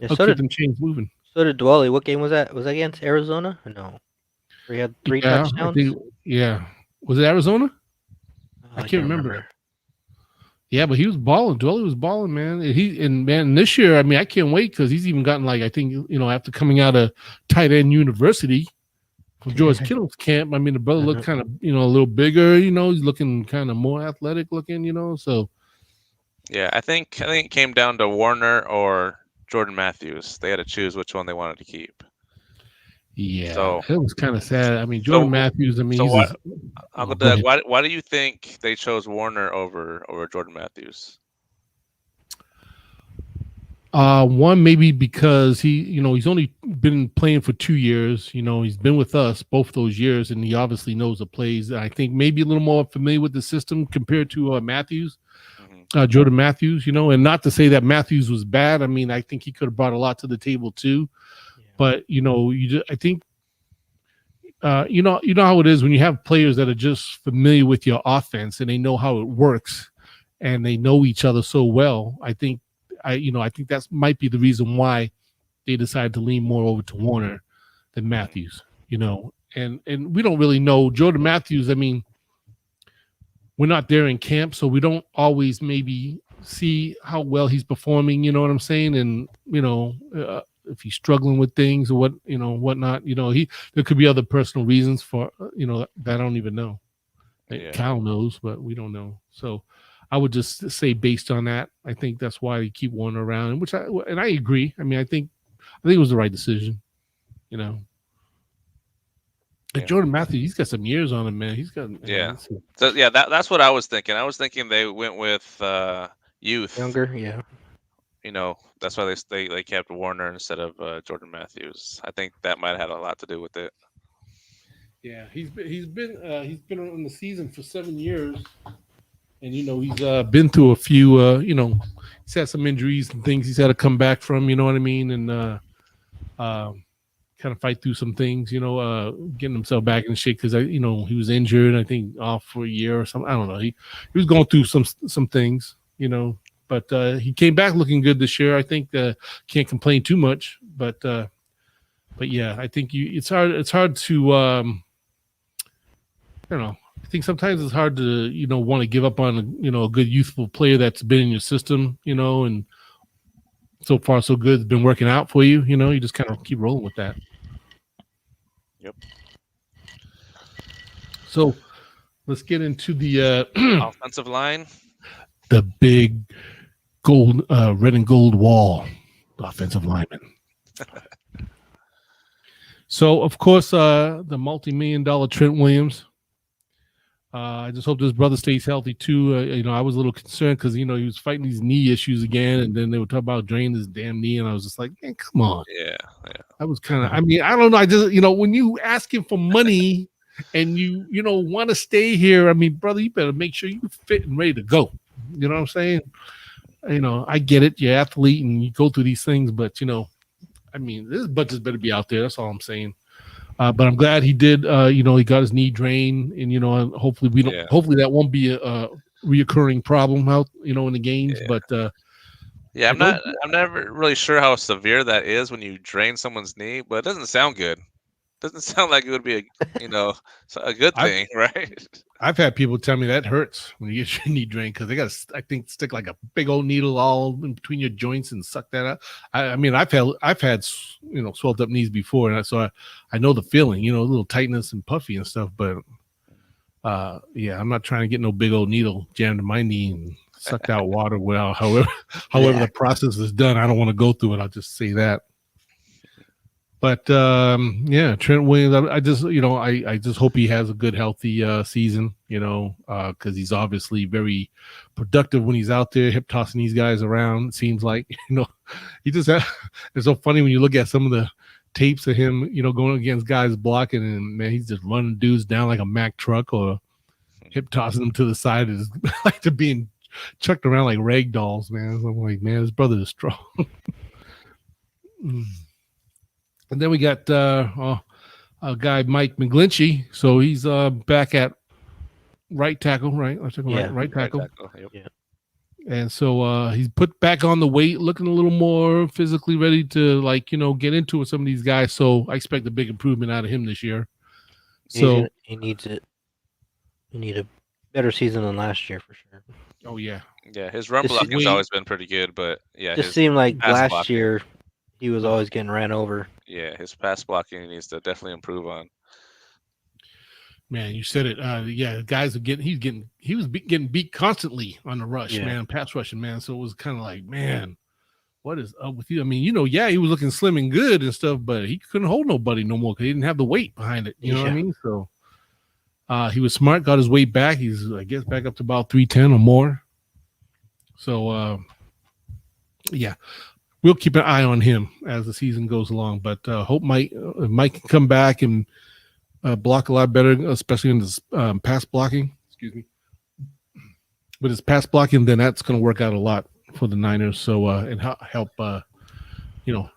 helped keep them chains moving. So did Dwelly. What game was that? Was that against Arizona? No. Where he had 3 touchdowns? Was it Arizona? I can't remember. Yeah, but he was balling. Dwelly was balling, man. And this year, I mean, I can't wait because he's even gotten I think, after coming out of tight end university from George Kittle's camp. I mean, the brother looked kind of, a little bigger. He's looking kind of more athletic looking. So. Yeah, I think it came down to Warner or Jordan Matthews. They had to choose which one they wanted to keep. Yeah, so it was kind of sad. I mean, Jordan Matthews. I mean, Uncle Doug, why do you think they chose Warner over Jordan Matthews? One maybe because he's only been playing for 2 years. He's been with us both those years, and he obviously knows the plays. I think maybe a little more familiar with the system compared to Matthews, Jordan Matthews. And not to say that Matthews was bad. I mean, I think he could have brought a lot to the table too. Yeah. But I think you know how it is when you have players that are just familiar with your offense and they know how it works and they know each other so well. I think that might be the reason why they decided to lean more over to Warner than Matthews, and we don't really know Jordan Matthews. I mean, we're not there in camp, so we don't always maybe see how well he's performing, you know what I'm saying? And, if he's struggling with things or whatnot, there could be other personal reasons for, that I don't even know. Yeah. Cal knows, but we don't know. So I would just say based on that, I think that's why they keep Warner around, and I agree. I mean, I think it was the right decision, Yeah. Jordan Matthews, he's got some years on him, man. He's got So that's what I was thinking. I was thinking they went with youth, younger, yeah. That's why they kept Warner instead of Jordan Matthews. I think that might have had a lot to do with it. Yeah, he's been on the season for 7 years, and he's been through a few. He's had some injuries and things he's had to come back from. You know what I mean, and kind of fight through some things. Getting himself back in shape because he was injured. I think off for a year or something. I don't know. He was going through some things. But he came back looking good this year. I think can't complain too much. But yeah, I think it's hard to I think sometimes it's hard to want to give up on a good youthful player that's been in your system, and so far so good. It's been working out for you. You just kind of keep rolling with that. Yep. So let's get into the offensive line. The big gold, red and gold wall, offensive lineman. So, of course, the multi-million-dollar Trent Williams. I just hope this brother stays healthy too. I was a little concerned because he was fighting these knee issues again, and then they were talking about draining his damn knee, and I was just like, man, come on. Yeah. I was kind of. I mean, I don't know. I just when you ask him for money and you want to stay here, I mean, brother, you better make sure you're fit and ready to go. You know what I'm saying? I get it. You're an athlete and you go through these things, but I mean, this budget better be out there. That's all I'm saying. But I'm glad he did. He got his knee drained, and hopefully we don't. Yeah. Hopefully that won't be a reoccurring problem out, in the games. Yeah. But I'm never really sure how severe that is when you drain someone's knee, but it doesn't sound good. Doesn't sound like it would be a good thing, right? I've had people tell me that hurts when you get your knee drained because they got to, I think, stick like a big old needle all in between your joints and suck that out. I mean, I've had swelled up knees before, and so I know the feeling, a little tightness and puffy and stuff. But I'm not trying to get no big old needle jammed in my knee and sucked out water. Well, however the process is done, I don't want to go through it. I'll just say that. But Trent Williams, I just I just hope he has a good, healthy season, because he's obviously very productive when he's out there hip tossing these guys around. It seems like he just it's so funny when you look at some of the tapes of him, going against guys blocking, and man, he's just running dudes down like a Mack truck or hip tossing them to the side. Is like they're being chucked around like rag dolls, man. So I'm like, man, his brother is strong. And then we got a guy, Mike McGlinchey. So he's back at right tackle, right? Right tackle. Yep. Yeah. And so he's put back on the weight, looking a little more physically ready to, get into with some of these guys. So I expect a big improvement out of him this year. So he needs it. He need a better season than last year for sure. Oh yeah. Yeah, his run blocking has always been pretty good, but yeah, it seemed like last year he was always getting ran over. Yeah, his pass blocking he needs to definitely improve on. Man, you said it. Guys are getting getting beat constantly on the rush, man, pass rushing, man. So it was kind of like, man, what is up with you? I mean, he was looking slim and good and stuff, but he couldn't hold nobody no more because he didn't have the weight behind it. You know what I mean? So he was smart, got his weight back. He's, I guess, back up to about 310 or more. So, we'll keep an eye on him as the season goes along. But hope Mike can come back and block a lot better, especially in his pass blocking. Excuse me. With his pass blocking, then that's going to work out a lot for the Niners. So and help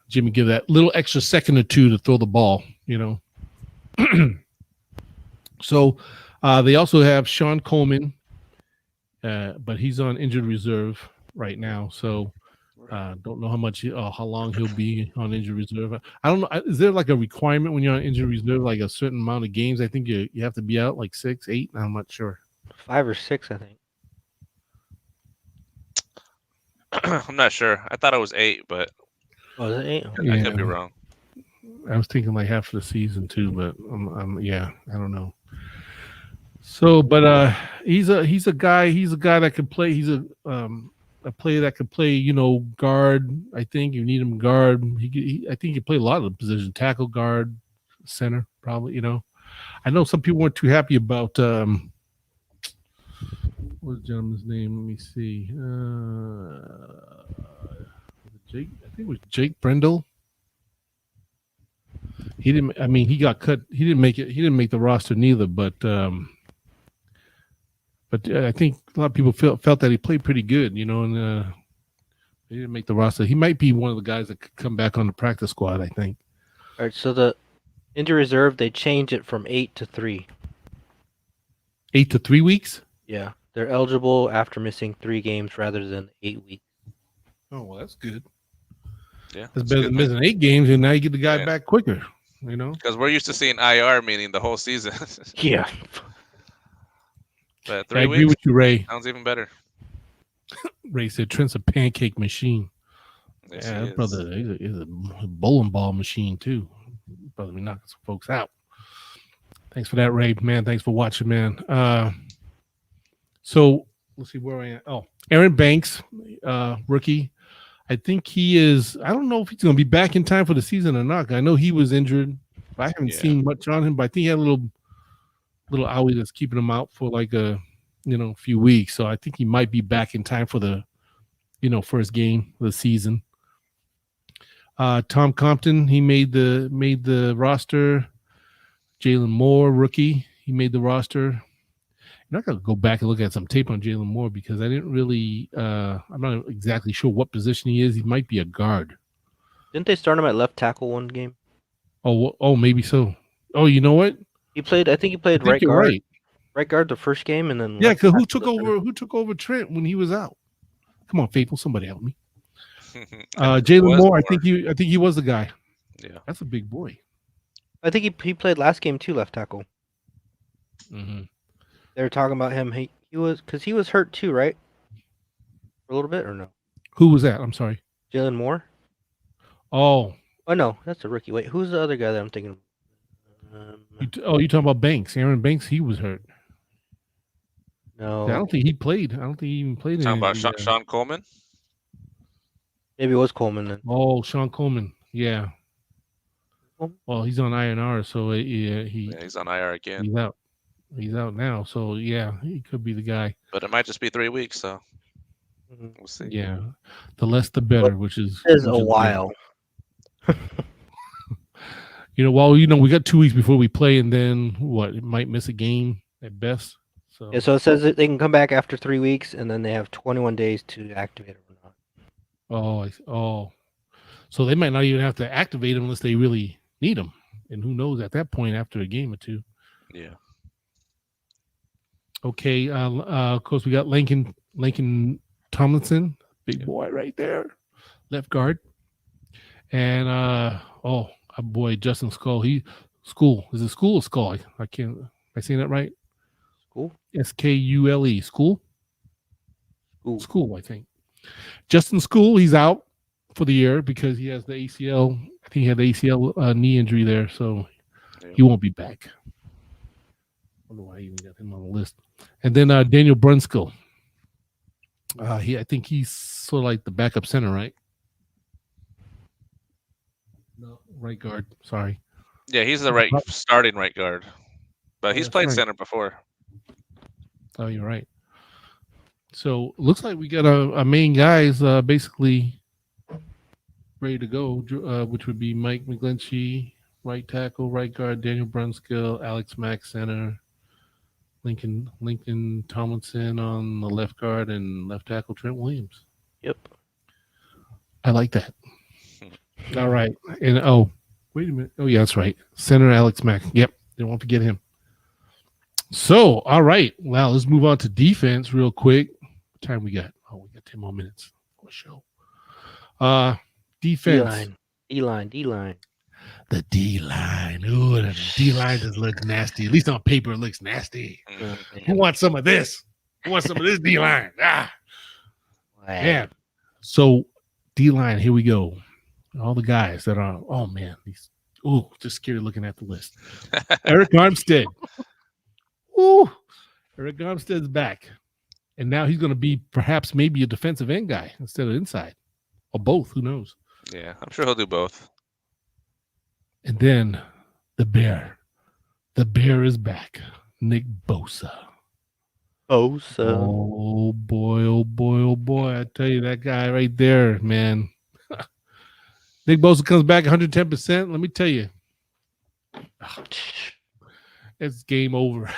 Jimmy give that little extra second or two to throw the ball. So they also have Sean Coleman, but he's on injured reserve right now. So don't know how long he'll be on injured reserve. I don't know. Is there like a requirement when you're on injured reserve, like a certain amount of games? I think you have to be out like 6, 8. I'm not sure. 5 or 6, I think. I'm not sure. I thought it was 8, but is it 8? I could be wrong. I was thinking like half of the season too, but I don't know. So, but he's a guy that can play. He's a player that can play, guard. I think you need him guard. I think he can play a lot of the positions: tackle, guard, center, probably. I know some people weren't too happy about what's the gentleman's name? Let me see. Jake. I think it was Jake Brendel. He didn't. I mean, he got cut. He didn't make it. He didn't make the roster neither. But I think a lot of people felt that he played pretty good. And he didn't make the roster. He might be one of the guys that could come back on the practice squad, I think. All right. So the injury reserve, they changed it from 8 to 3. 8 to 3 weeks. Yeah, they're eligible after missing 3 games rather than 8 weeks. Oh well, that's good. Yeah, that's better than missing 8 games, and now you get the guy back quicker. Because we're used to seeing IR meaning the whole season. Yeah. But 3 I weeks. agree with you, Ray. Sounds even better. Ray said Trent's a pancake machine. Yes, yeah, that brother is a bowling ball machine too. Brother, we knocking some folks out. Thanks for that, Ray. Man, thanks for watching, man. So let's see where I am. Oh, Aaron Banks, rookie. I think he is. I don't know if he's going to be back in time for the season or not. I know he was injured. I haven't seen much on him, but I think he had a little owie that's keeping him out for like a few weeks. So I think he might be back in time for the first game of the season. Tom Compton, he made the roster. Jalen Moore, rookie, he made the roster. I'm not going to go back and look at some tape on Jalen Moore because I didn't really I'm not exactly sure what position he is. He might be a guard. Didn't they start him at left tackle one game? Oh, maybe so. Oh, you know what? I think he played right guard. Right. Right guard the first game, and then because who took over Trent when he was out? Come on, Faithful, somebody help me. Jalen Moore, I think he was the guy. Yeah, that's a big boy. I think he played last game too, left tackle. Mm-hmm. They were talking about him. He was hurt too, right? For a little bit or no? Who was that? I'm sorry. Jalen Moore. Oh no, that's a rookie. Wait, who's the other guy that I'm thinking of? You talking about Banks? Aaron Banks, he was hurt. No, I don't think he played. I don't think he even played. Talking about Sean Coleman. Maybe it was Coleman then. Oh, Sean Coleman. Yeah. Well, he's on INR, so he's on IR again. He's out. He's out now, so yeah, he could be the guy. But it might just be 3 weeks, so we'll see. Yeah, the less the better, which is a while. We got 2 weeks before we play, and then it might miss a game at best. So yeah, so it says that they can come back after 3 weeks, and then they have 21 days to activate it or not. So they might not even have to activate him unless they really need him, and who knows at that point after a game or 2. Yeah. Okay. Of course, we got Lincoln Tomlinson, big boy right there, left guard, and our boy Justin Skull. School. Is it School or Skull? I can't. Am I saying that right? School. Skule. School. School. I think. Justin School. He's out for the year because he has the ACL. I think he had the ACL knee injury there, so he won't be back. I don't know why I even got him on the list. And then Daniel Brunskill. I think he's sort of like the backup center, right? No, right guard. Sorry. Yeah, he's the starting right guard, but he's played center before. Oh, you're right. So looks like we got our main guys basically ready to go, which would be Mike McGlinchey, right tackle, right guard, Daniel Brunskill, Alex Mack, center, Lincoln Tomlinson on the left guard, and left tackle Trent Williams. Yep. I like that. All right. And wait a minute. Oh, yeah, that's right. Center Alex Mack. Yep. Don't want to forget him. So, all right. Well, let's move on to defense real quick. What time we got? Oh, we got 10 more minutes for a show. Defense. D-line. The D-line. Ooh, the D-line just looks nasty. At least on paper, it looks nasty. Who wants some of this? Who wants some of this D-line? Yeah. So, D-line, here we go. All the guys that are, oh, man. Just scared looking at the list. Eric Armstead. Eric Armstead's back. And now he's going to be perhaps maybe a defensive end guy instead of inside. Or both. Who knows? Yeah, I'm sure he'll do both. And then the Bear. The Bear is back. Nick Bosa. Oh, boy, oh, boy, oh, boy. I tell you, that guy right there, man. Nick Bosa comes back 110%. Let me tell you. It's game over.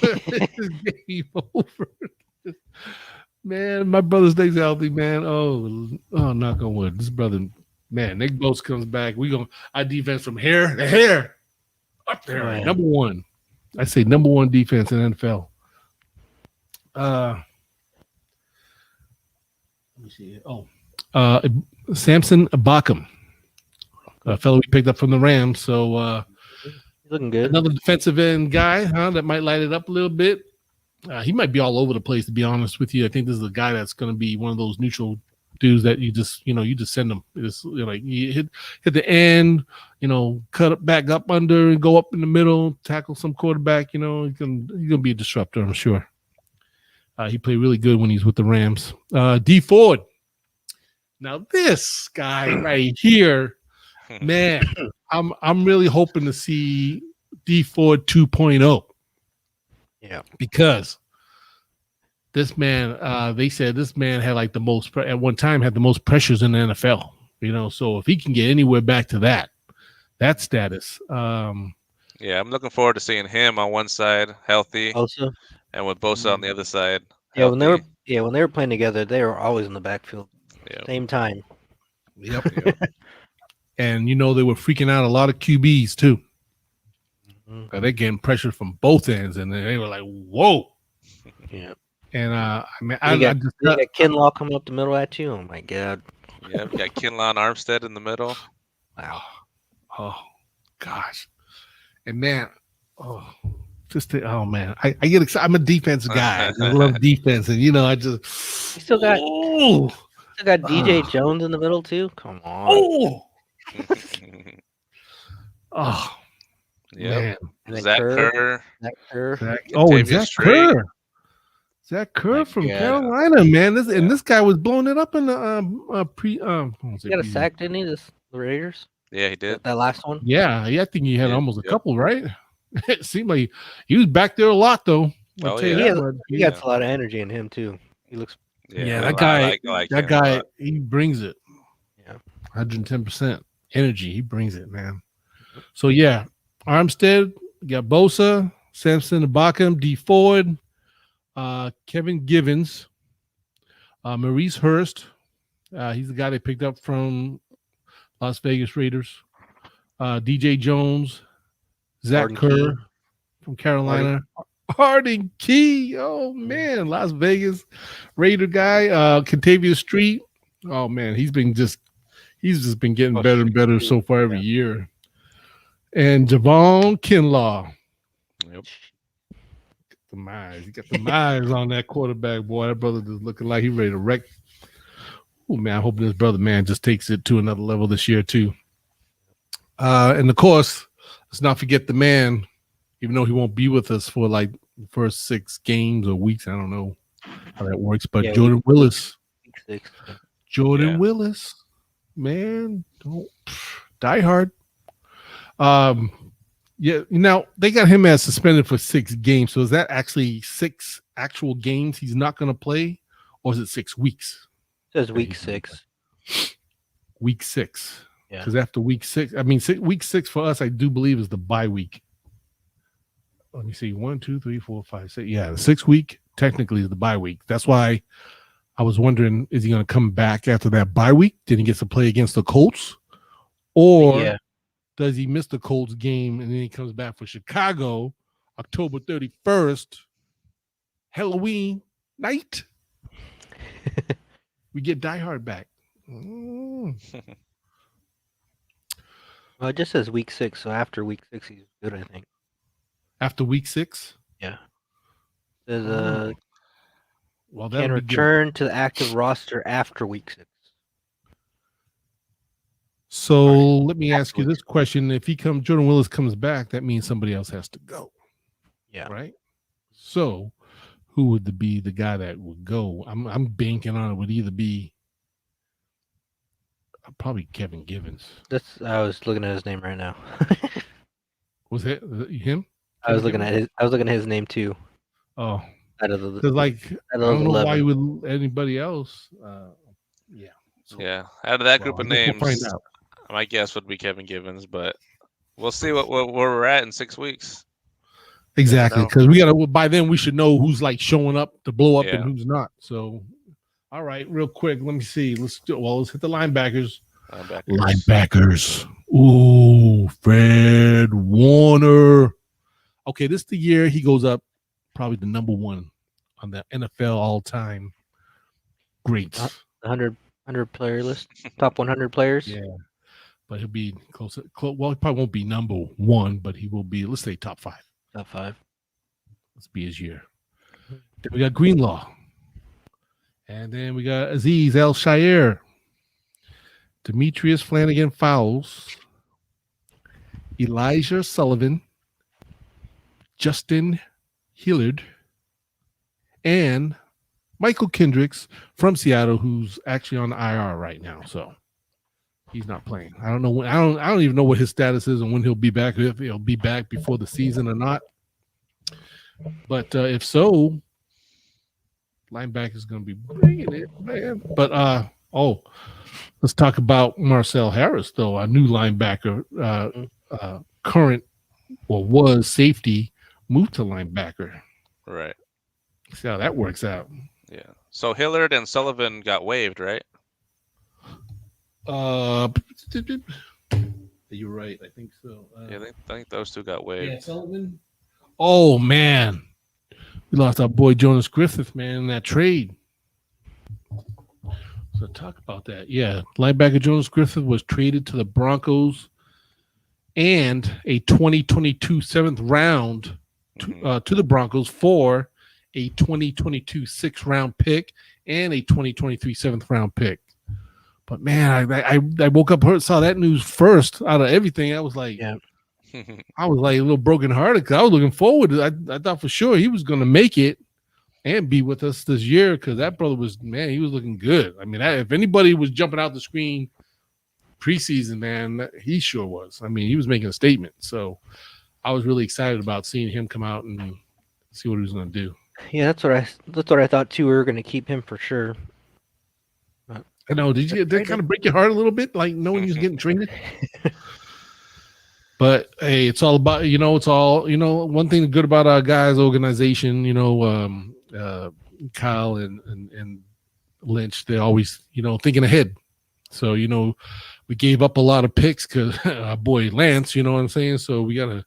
It's game over. Man, my brother stays healthy, man. Oh, knock on wood. This brother, man, Nick Bosa comes back. Our defense from hair to hair. Up there. Right. Number one. I say number one defense in NFL. Let me see. Samson Ibakam, a fellow we picked up from the Rams. So looking good. Another defensive end guy, that might light it up a little bit. He might be all over the place, to be honest with you. I think this is a guy that's going to be one of those neutral dudes that you just send them. It's like you hit the end, cut it back up under and go up in the middle, tackle some quarterback. He's gonna be a disruptor, I'm sure. He played really good when he's with the Rams. D Ford. Now this guy right here, man, I'm really hoping to see D Ford 2.0. Yeah, because this man, they said this man had like the most at one time had the most pressures in the NFL. So if he can get anywhere back to that status, yeah, I'm looking forward to seeing him on one side healthy, Bosa, and with Bosa on the other side. Yeah, when they were playing together, they were always in the backfield, same time. Yep. And they were freaking out a lot of QBs too. Mm-hmm. They're getting pressure from both ends, and they were like, "Whoa!" Yeah. And I got Kinlaw coming up the middle at you. Oh my God. Yeah, we got Kinlaw and Armstead in the middle. Wow. Oh gosh. And man, man, I get excited. I'm a defensive guy. I love defense, and I just still got DJ Jones in the middle too. Come on. Yeah. Zach Kerr. Zach Kerr. Zach Kerr from Carolina, man. This guy was blowing it up in the he got a sack, didn't he? The Raiders. Yeah, he did. That last one. Yeah, I think he had almost a couple, right? It seemed like he was back there a lot, though. He got a lot of energy in him too. He looks. Yeah, that guy. That guy, he brings it. Yeah, 110% energy. He brings it, man. So yeah, Armstead, you got Bosa, Samson Ibakam, D Ford, Kevin Givens, Maurice Hurst. He's the guy they picked up from Las Vegas Raiders. DJ Jones, Zach Kerr from Carolina. Harding Key. Oh man, Las Vegas Raider guy. Contavious Street. Oh man, he's just been getting better and better so far every year. And Javon Kinlaw. Yep. He got the eyes on that quarterback, boy. That brother just looking like he's ready to wreck. Oh man, I'm hoping this brother, man, just takes it to another level this year too. And of course, let's not forget the man, even though he won't be with us for like the first 6 games or weeks. I don't know how that works, but Jordan Willis. Jordan Willis, man, don't die hard. Now they got him as suspended for 6 games. So is that actually 6 actual games he's not going to play, or is it 6 weeks? It says week 6. week 6. Yeah. Because after week 6, week 6 for us, I do believe is the bye week. Let me see, 1, 2, 3, 4, 5, 6. Yeah, the 6th week technically is the bye week. That's why I was wondering, is he going to come back after that bye week? Did he get to play against the Colts? Or does he miss the Colts game and then he comes back for Chicago October 31st, Halloween night? We get Die Hard back. Well, it just says week 6, so after week 6 he's good, I think. After week 6? Yeah. It says well, can return to the active roster after week 6. So let me ask you this question: if Jordan Willis comes back, that means somebody else has to go. Yeah. Right. So who would be the guy that would go? I'm banking on it would either be probably Kevin Givens. I was looking at his name right now. Was it him? I was looking at his name too. Oh, because I don't know why would anybody else. Yeah. So, yeah. Out of that group of names, we'll find out. My guess would be Kevin Givens, but we'll see where we're at in 6 weeks. Exactly, because by then we should know who's like showing up to blow up and who's not. So, all right, real quick, let me see. Let's hit the linebackers. Linebackers. Ooh, Fred Warner. Okay, this is the year he goes up, probably the number 1 on the NFL all-time greats. 100 player list, top 100 players. Yeah, but he'll be close. Well, he probably won't be number 1, but he will be. Let's say top 5. Top 5. Let's be his year. Then we got Greenlaw, and then we got Aziz El-Shaair, Demetrius Flannigan-Fowles, Elijah Sullivan, Justin Hillard, and Michael Kendricks from Seattle, who's actually on the IR right now, so he's not playing. I don't know when. I don't even know what his status is and when he'll be back. If he'll be back before the season or not. But if so, linebacker is going to be bringing it, man. But let's talk about Marcel Harris, though, a new linebacker, current or was safety, moved to linebacker. Right. See how that works out. Yeah. So Hillard and Sullivan got waived, right? You're right. I think so. Yeah, I think those two got waived. Yeah, Sullivan. Oh man, we lost our boy Jonas Griffith, man, in that trade. So talk about that. Yeah, linebacker Jonas Griffith was traded to the Broncos, and a 2022 7th round to the Broncos for a 2022 6th round pick and a 2023 7th round pick. But man, I woke up, saw that news first out of everything. I was like, I was like a little brokenhearted because I was looking forward to it. I thought for sure he was going to make it and be with us this year because that brother was, man, he was looking good. I mean, if anybody was jumping out the screen preseason, man, he sure was. I mean, he was making a statement. So I was really excited about seeing him come out and see what he was going to do. Yeah, that's what I thought too. We were going to keep him for sure. I know. Did that kind of break your heart a little bit, like knowing he was getting traded? But hey, it's all about one thing good about our guys' organization. Kyle and Lynch, they're always thinking ahead. So we gave up a lot of picks because our boy Lance, you know what I'm saying. So we got to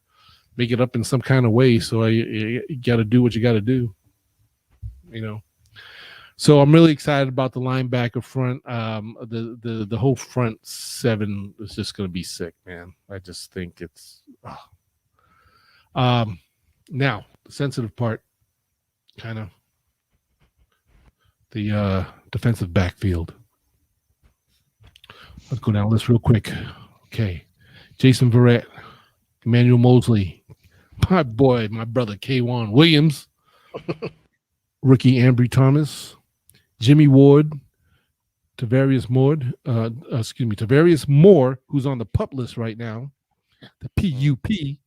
make it up in some kind of way. So you got to do what you got to do. So I'm really excited about the linebacker front. The whole front 7 is just going to be sick, man. I just think it's now the sensitive part, kind of the defensive backfield. Let's go down the list real quick. Okay, Jason Verrett, Emmanuel Mosley, my brother K'Wan Williams, rookie Ambry Thomas, Jimmy Ward, Tavarius Moore, who's on the PUP list right now, the PUP,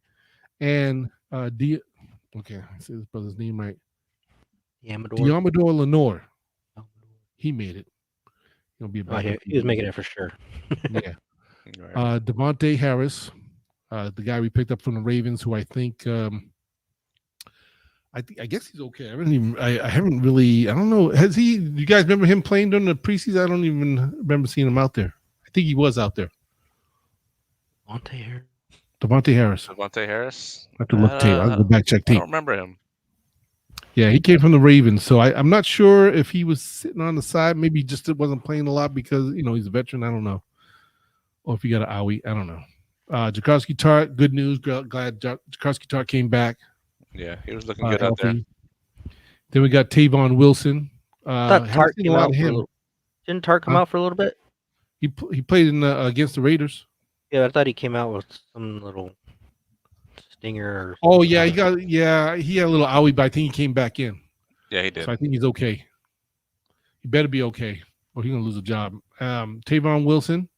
and okay, I say this brother's name right. Diamador Lenore. He made it. He'll be a he was making it for sure. Yeah. Devontae Harris, the guy we picked up from the Ravens, who I think I guess he's okay. I haven't really. I don't know. Has he? You guys remember him playing during the preseason? I don't even remember seeing him out there. I think he was out there. Devontae Harris. I have to look tape. I'll go back check tape. I don't remember him. Yeah, he came from the Ravens, so I'm not sure if he was sitting on the side. Maybe just wasn't playing a lot because he's a veteran. I don't know, or if he got an owie. I don't know. Jakarski Tart, good news. Glad Jakarski Tart came back. Yeah, he was looking good out there. Then we got Tavon Wilson. I thought Tart came out Didn't Tart come out for a little bit? He played in against the Raiders. Yeah, I thought he came out with some little stinger. Oh yeah, he had a little owie, but I think he came back in. Yeah, he did. So I think he's okay. He better be okay, or he's gonna lose a job. Tavon Wilson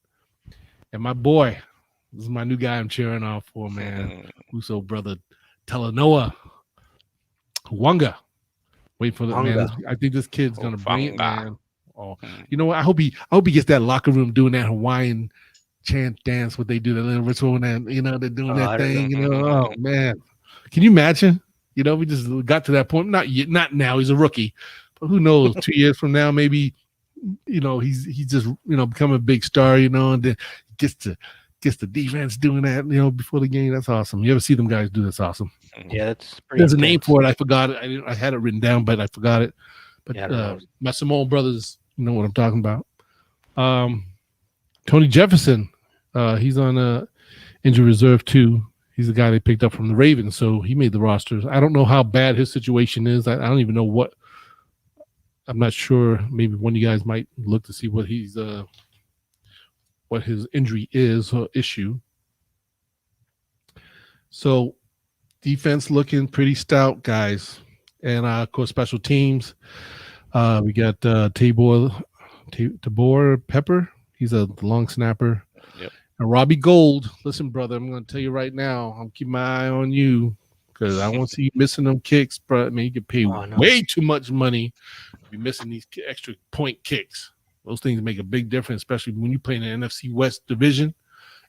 and my boy. This is my new guy I'm cheering on for, man. Uso brother Talanoa Wanga. Wait for the man. I think this kid's gonna bring it, man. Oh, you know what? I hope he gets that locker room doing that Hawaiian chant dance. What they do, the little ritual, and they're doing that thing. Oh man, can you imagine? We just got to that point. Not yet, not now. He's a rookie, but who knows? 2 years from now, maybe he's just become a big star. And then gets the defense doing that, before the game. That's awesome. You ever see them guys do? That's awesome. Yeah, that's pretty. There's a name for it. I forgot it. I had it written down, but I forgot it. But my Samoan brothers know what I'm talking about. Tony Jefferson, he's on injury reserve too. He's the guy they picked up from the Ravens, so he made the rosters. I don't know how bad his situation is. I don't even know what. I'm not sure. Maybe one of you guys might look to see what what his injury is or issue. So defense looking pretty stout, guys. And of course, special teams. We got Tabor Pepper. He's a long snapper. Yep. And Robbie Gold. Listen, brother, I'm going to tell you right now. I'm keeping my eye on you because I want to see you missing them kicks, bro. I mean, you get paid way too much money to be missing these extra point kicks. Those things make a big difference, especially when you play in the NFC West division.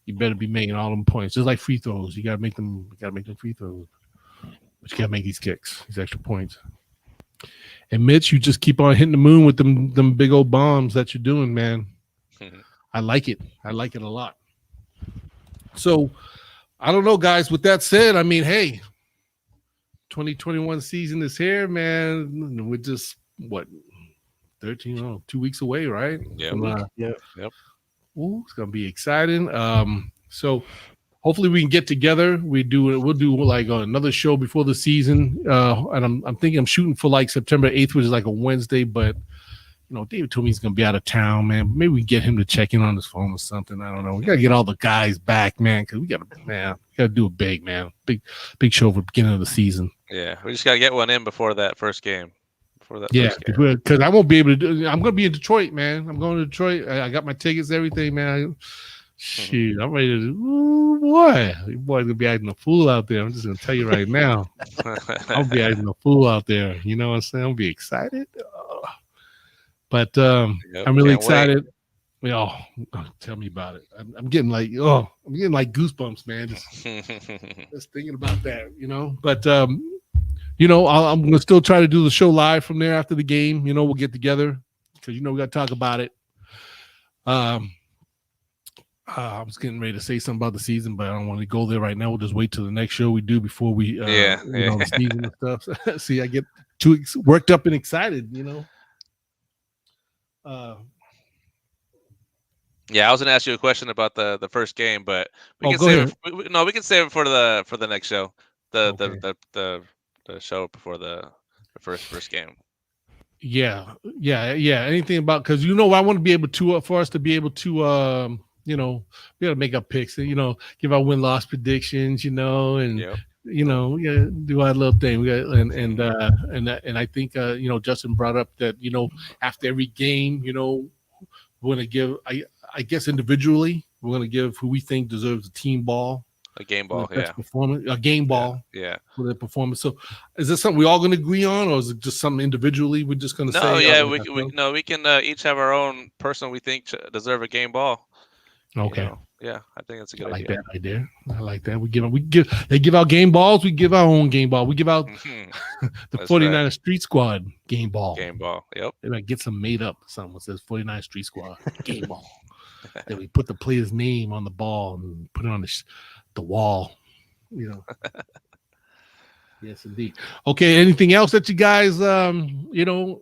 You better be making all them points, just like free throws. You gotta make them. You gotta make them free throws, but you gotta make these kicks, these extra points. And Mitch, you just keep on hitting the moon with them big old bombs that you're doing, man. I like it. I like it a lot. So, I don't know, guys. With that said, I mean, hey, 2021 season is here, man. We're just 2 weeks away, right? Yeah. Yep. Ooh, it's gonna be exciting. So hopefully we can get together. We'll do like another show before the season. And I'm thinking I'm shooting for like September 8th, which is like a Wednesday, but David told me he's gonna be out of town, man. Maybe we can get him to check in on his phone or something. I don't know. We gotta get all the guys back, man, because we gotta do a big big show for the beginning of the season. Yeah, we just gotta get one in before that first game. Because I won't be able to do. I'm going to be in Detroit, man. I'm going to Detroit. I got my tickets, everything, man. Shoot, I'm ready to. Ooh, boy, your boy's gonna be acting a fool out there. I'm just gonna tell you right now. I'll be acting a fool out there. You know what I'm saying? I'll be excited. But I'm really excited. Tell me about it. I'm getting like goosebumps, man. Just thinking about that, But I'm going to still try to do the show live from there after the game. We'll get together because, we got to talk about it. I was getting ready to say something about the season, but I don't want to go there right now. We'll just wait till the next show we do before we, the season and stuff. See, I get too worked up and excited, Yeah, I was gonna ask you a question about the first game, but we can save it for the next show. The show before the first game. Yeah. Anything about because I want to be able to for us to be able to be able to make up picks and give our win-loss predictions, and do our little thing. We got and I think Justin brought up that after every game we're gonna give I guess individually we're gonna give who we think deserves the team ball. A game ball, best performance, a game ball. Yeah. For their performance. So, is this something we all going to agree on, or is it just something individually we're just going to say? No, yeah, we can each have our own person we think deserve a game ball. Okay. Yeah, I think that's a good idea. That idea. I like that. They give out game balls. We give our own game ball. We give out the 49 Street Squad game ball. Game ball. Yep. They might get some made up. Something that says 49 Street Squad game ball. Then we put the player's name on the ball and put it on the wall. Yes, indeed. Okay. Anything else that you guys, anything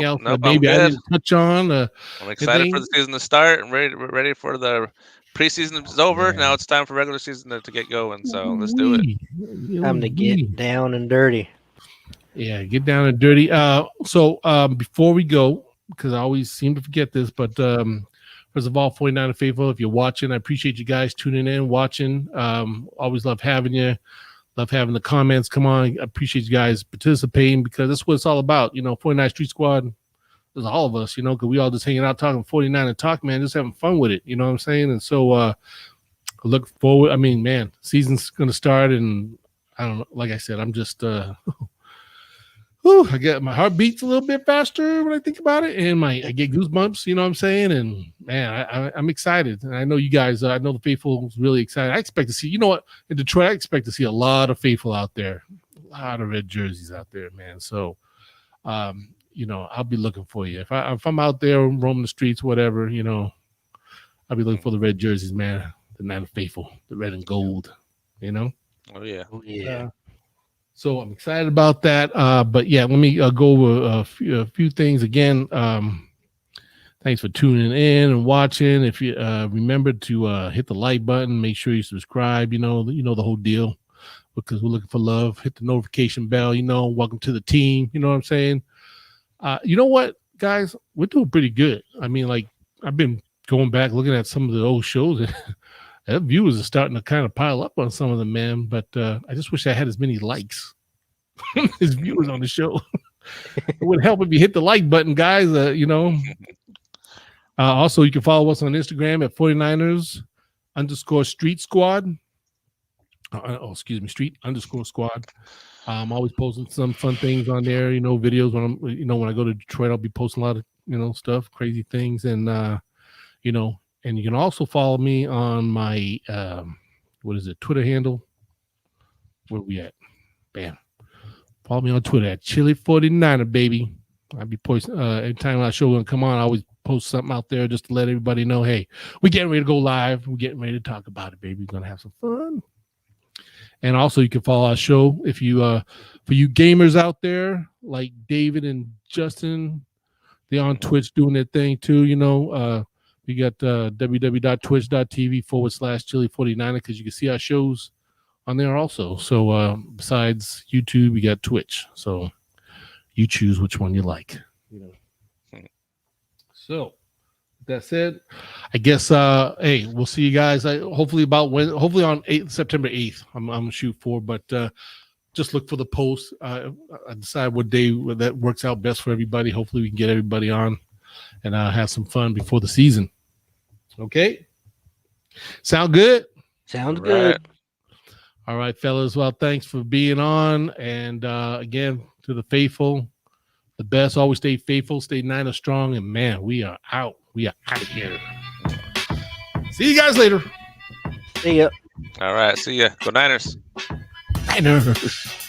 else? Maybe I didn't touch on. I'm excited for the season to start and ready for the preseason is over. Yeah. Now it's time for regular season to get going. So let's do it. Time to get down and dirty. Yeah, get down and dirty. So before we go, because I always seem to forget this, but first of all, 49 Faithful, if you're watching, I appreciate you guys tuning in, watching. Always love having you. Love having the comments. Come on. I appreciate you guys participating because that's what it's all about. 49 Street Squad is all of us, because we all just hanging out talking 49 and talk, man, just having fun with it. You know what I'm saying? And so I look forward. I mean, man, season's going to start. And I don't know. Like I said, I'm just, I get my heart beats a little bit faster when I think about it. And I get goosebumps, you know what I'm saying? And man, I'm excited. And I know you guys, I know the Faithful is really excited. I expect to see, in Detroit, I expect to see a lot of Faithful out there, a lot of red jerseys out there, man. So, I'll be looking for you. If I'm out there roaming the streets, whatever, I'll be looking for the red jerseys, man. The Night of Faithful, the red and gold, Oh, yeah. So I'm excited about that. But yeah, let me go over a few things again. Thanks for tuning in and watching. If you remember to hit the like button, make sure you subscribe. The whole deal, because we're looking for love. Hit the notification bell. Welcome to the team. You know what I'm saying? You know what, guys? We're doing pretty good. I mean, like, I've been going back looking at some of the old shows. That viewers are starting to kind of pile up on some of them, man. But I just wish I had as many likes as viewers on the show. It would help if you hit the like button, guys. Also, you can follow us on Instagram at 49ers_Street Squad. Street_Squad. I'm always posting some fun things on there. Videos when I go to Detroit, I'll be posting a lot of stuff, crazy things, and And you can also follow me on my Twitter handle. Where we at? Bam. Follow me on Twitter at Chili49er, baby. I'll be posting anytime I show gonna come on, I always post something out there just to let everybody know, hey, we're getting ready to go live. We're getting ready to talk about it, baby. We're gonna have some fun. And also you can follow our show if you for you gamers out there like David and Justin, they're on Twitch doing their thing too, You got www.twitch.tv/Chili49er because you can see our shows on there also. So besides YouTube, we got Twitch. So you choose which one you like. So with that said, I guess hey, we'll see you guys. Hopefully on September 8th. I'm gonna shoot for, but just look for the post. I decide what day that works out best for everybody. Hopefully we can get everybody on and have some fun before the season. Okay. Sound good? Sounds good. All right, fellas. Well, thanks for being on. And again, to the faithful, the best, always stay faithful, stay Niner strong. And man, we are out. We are out of here. See you guys later. See ya. All right. See ya. Go Niners. Niners.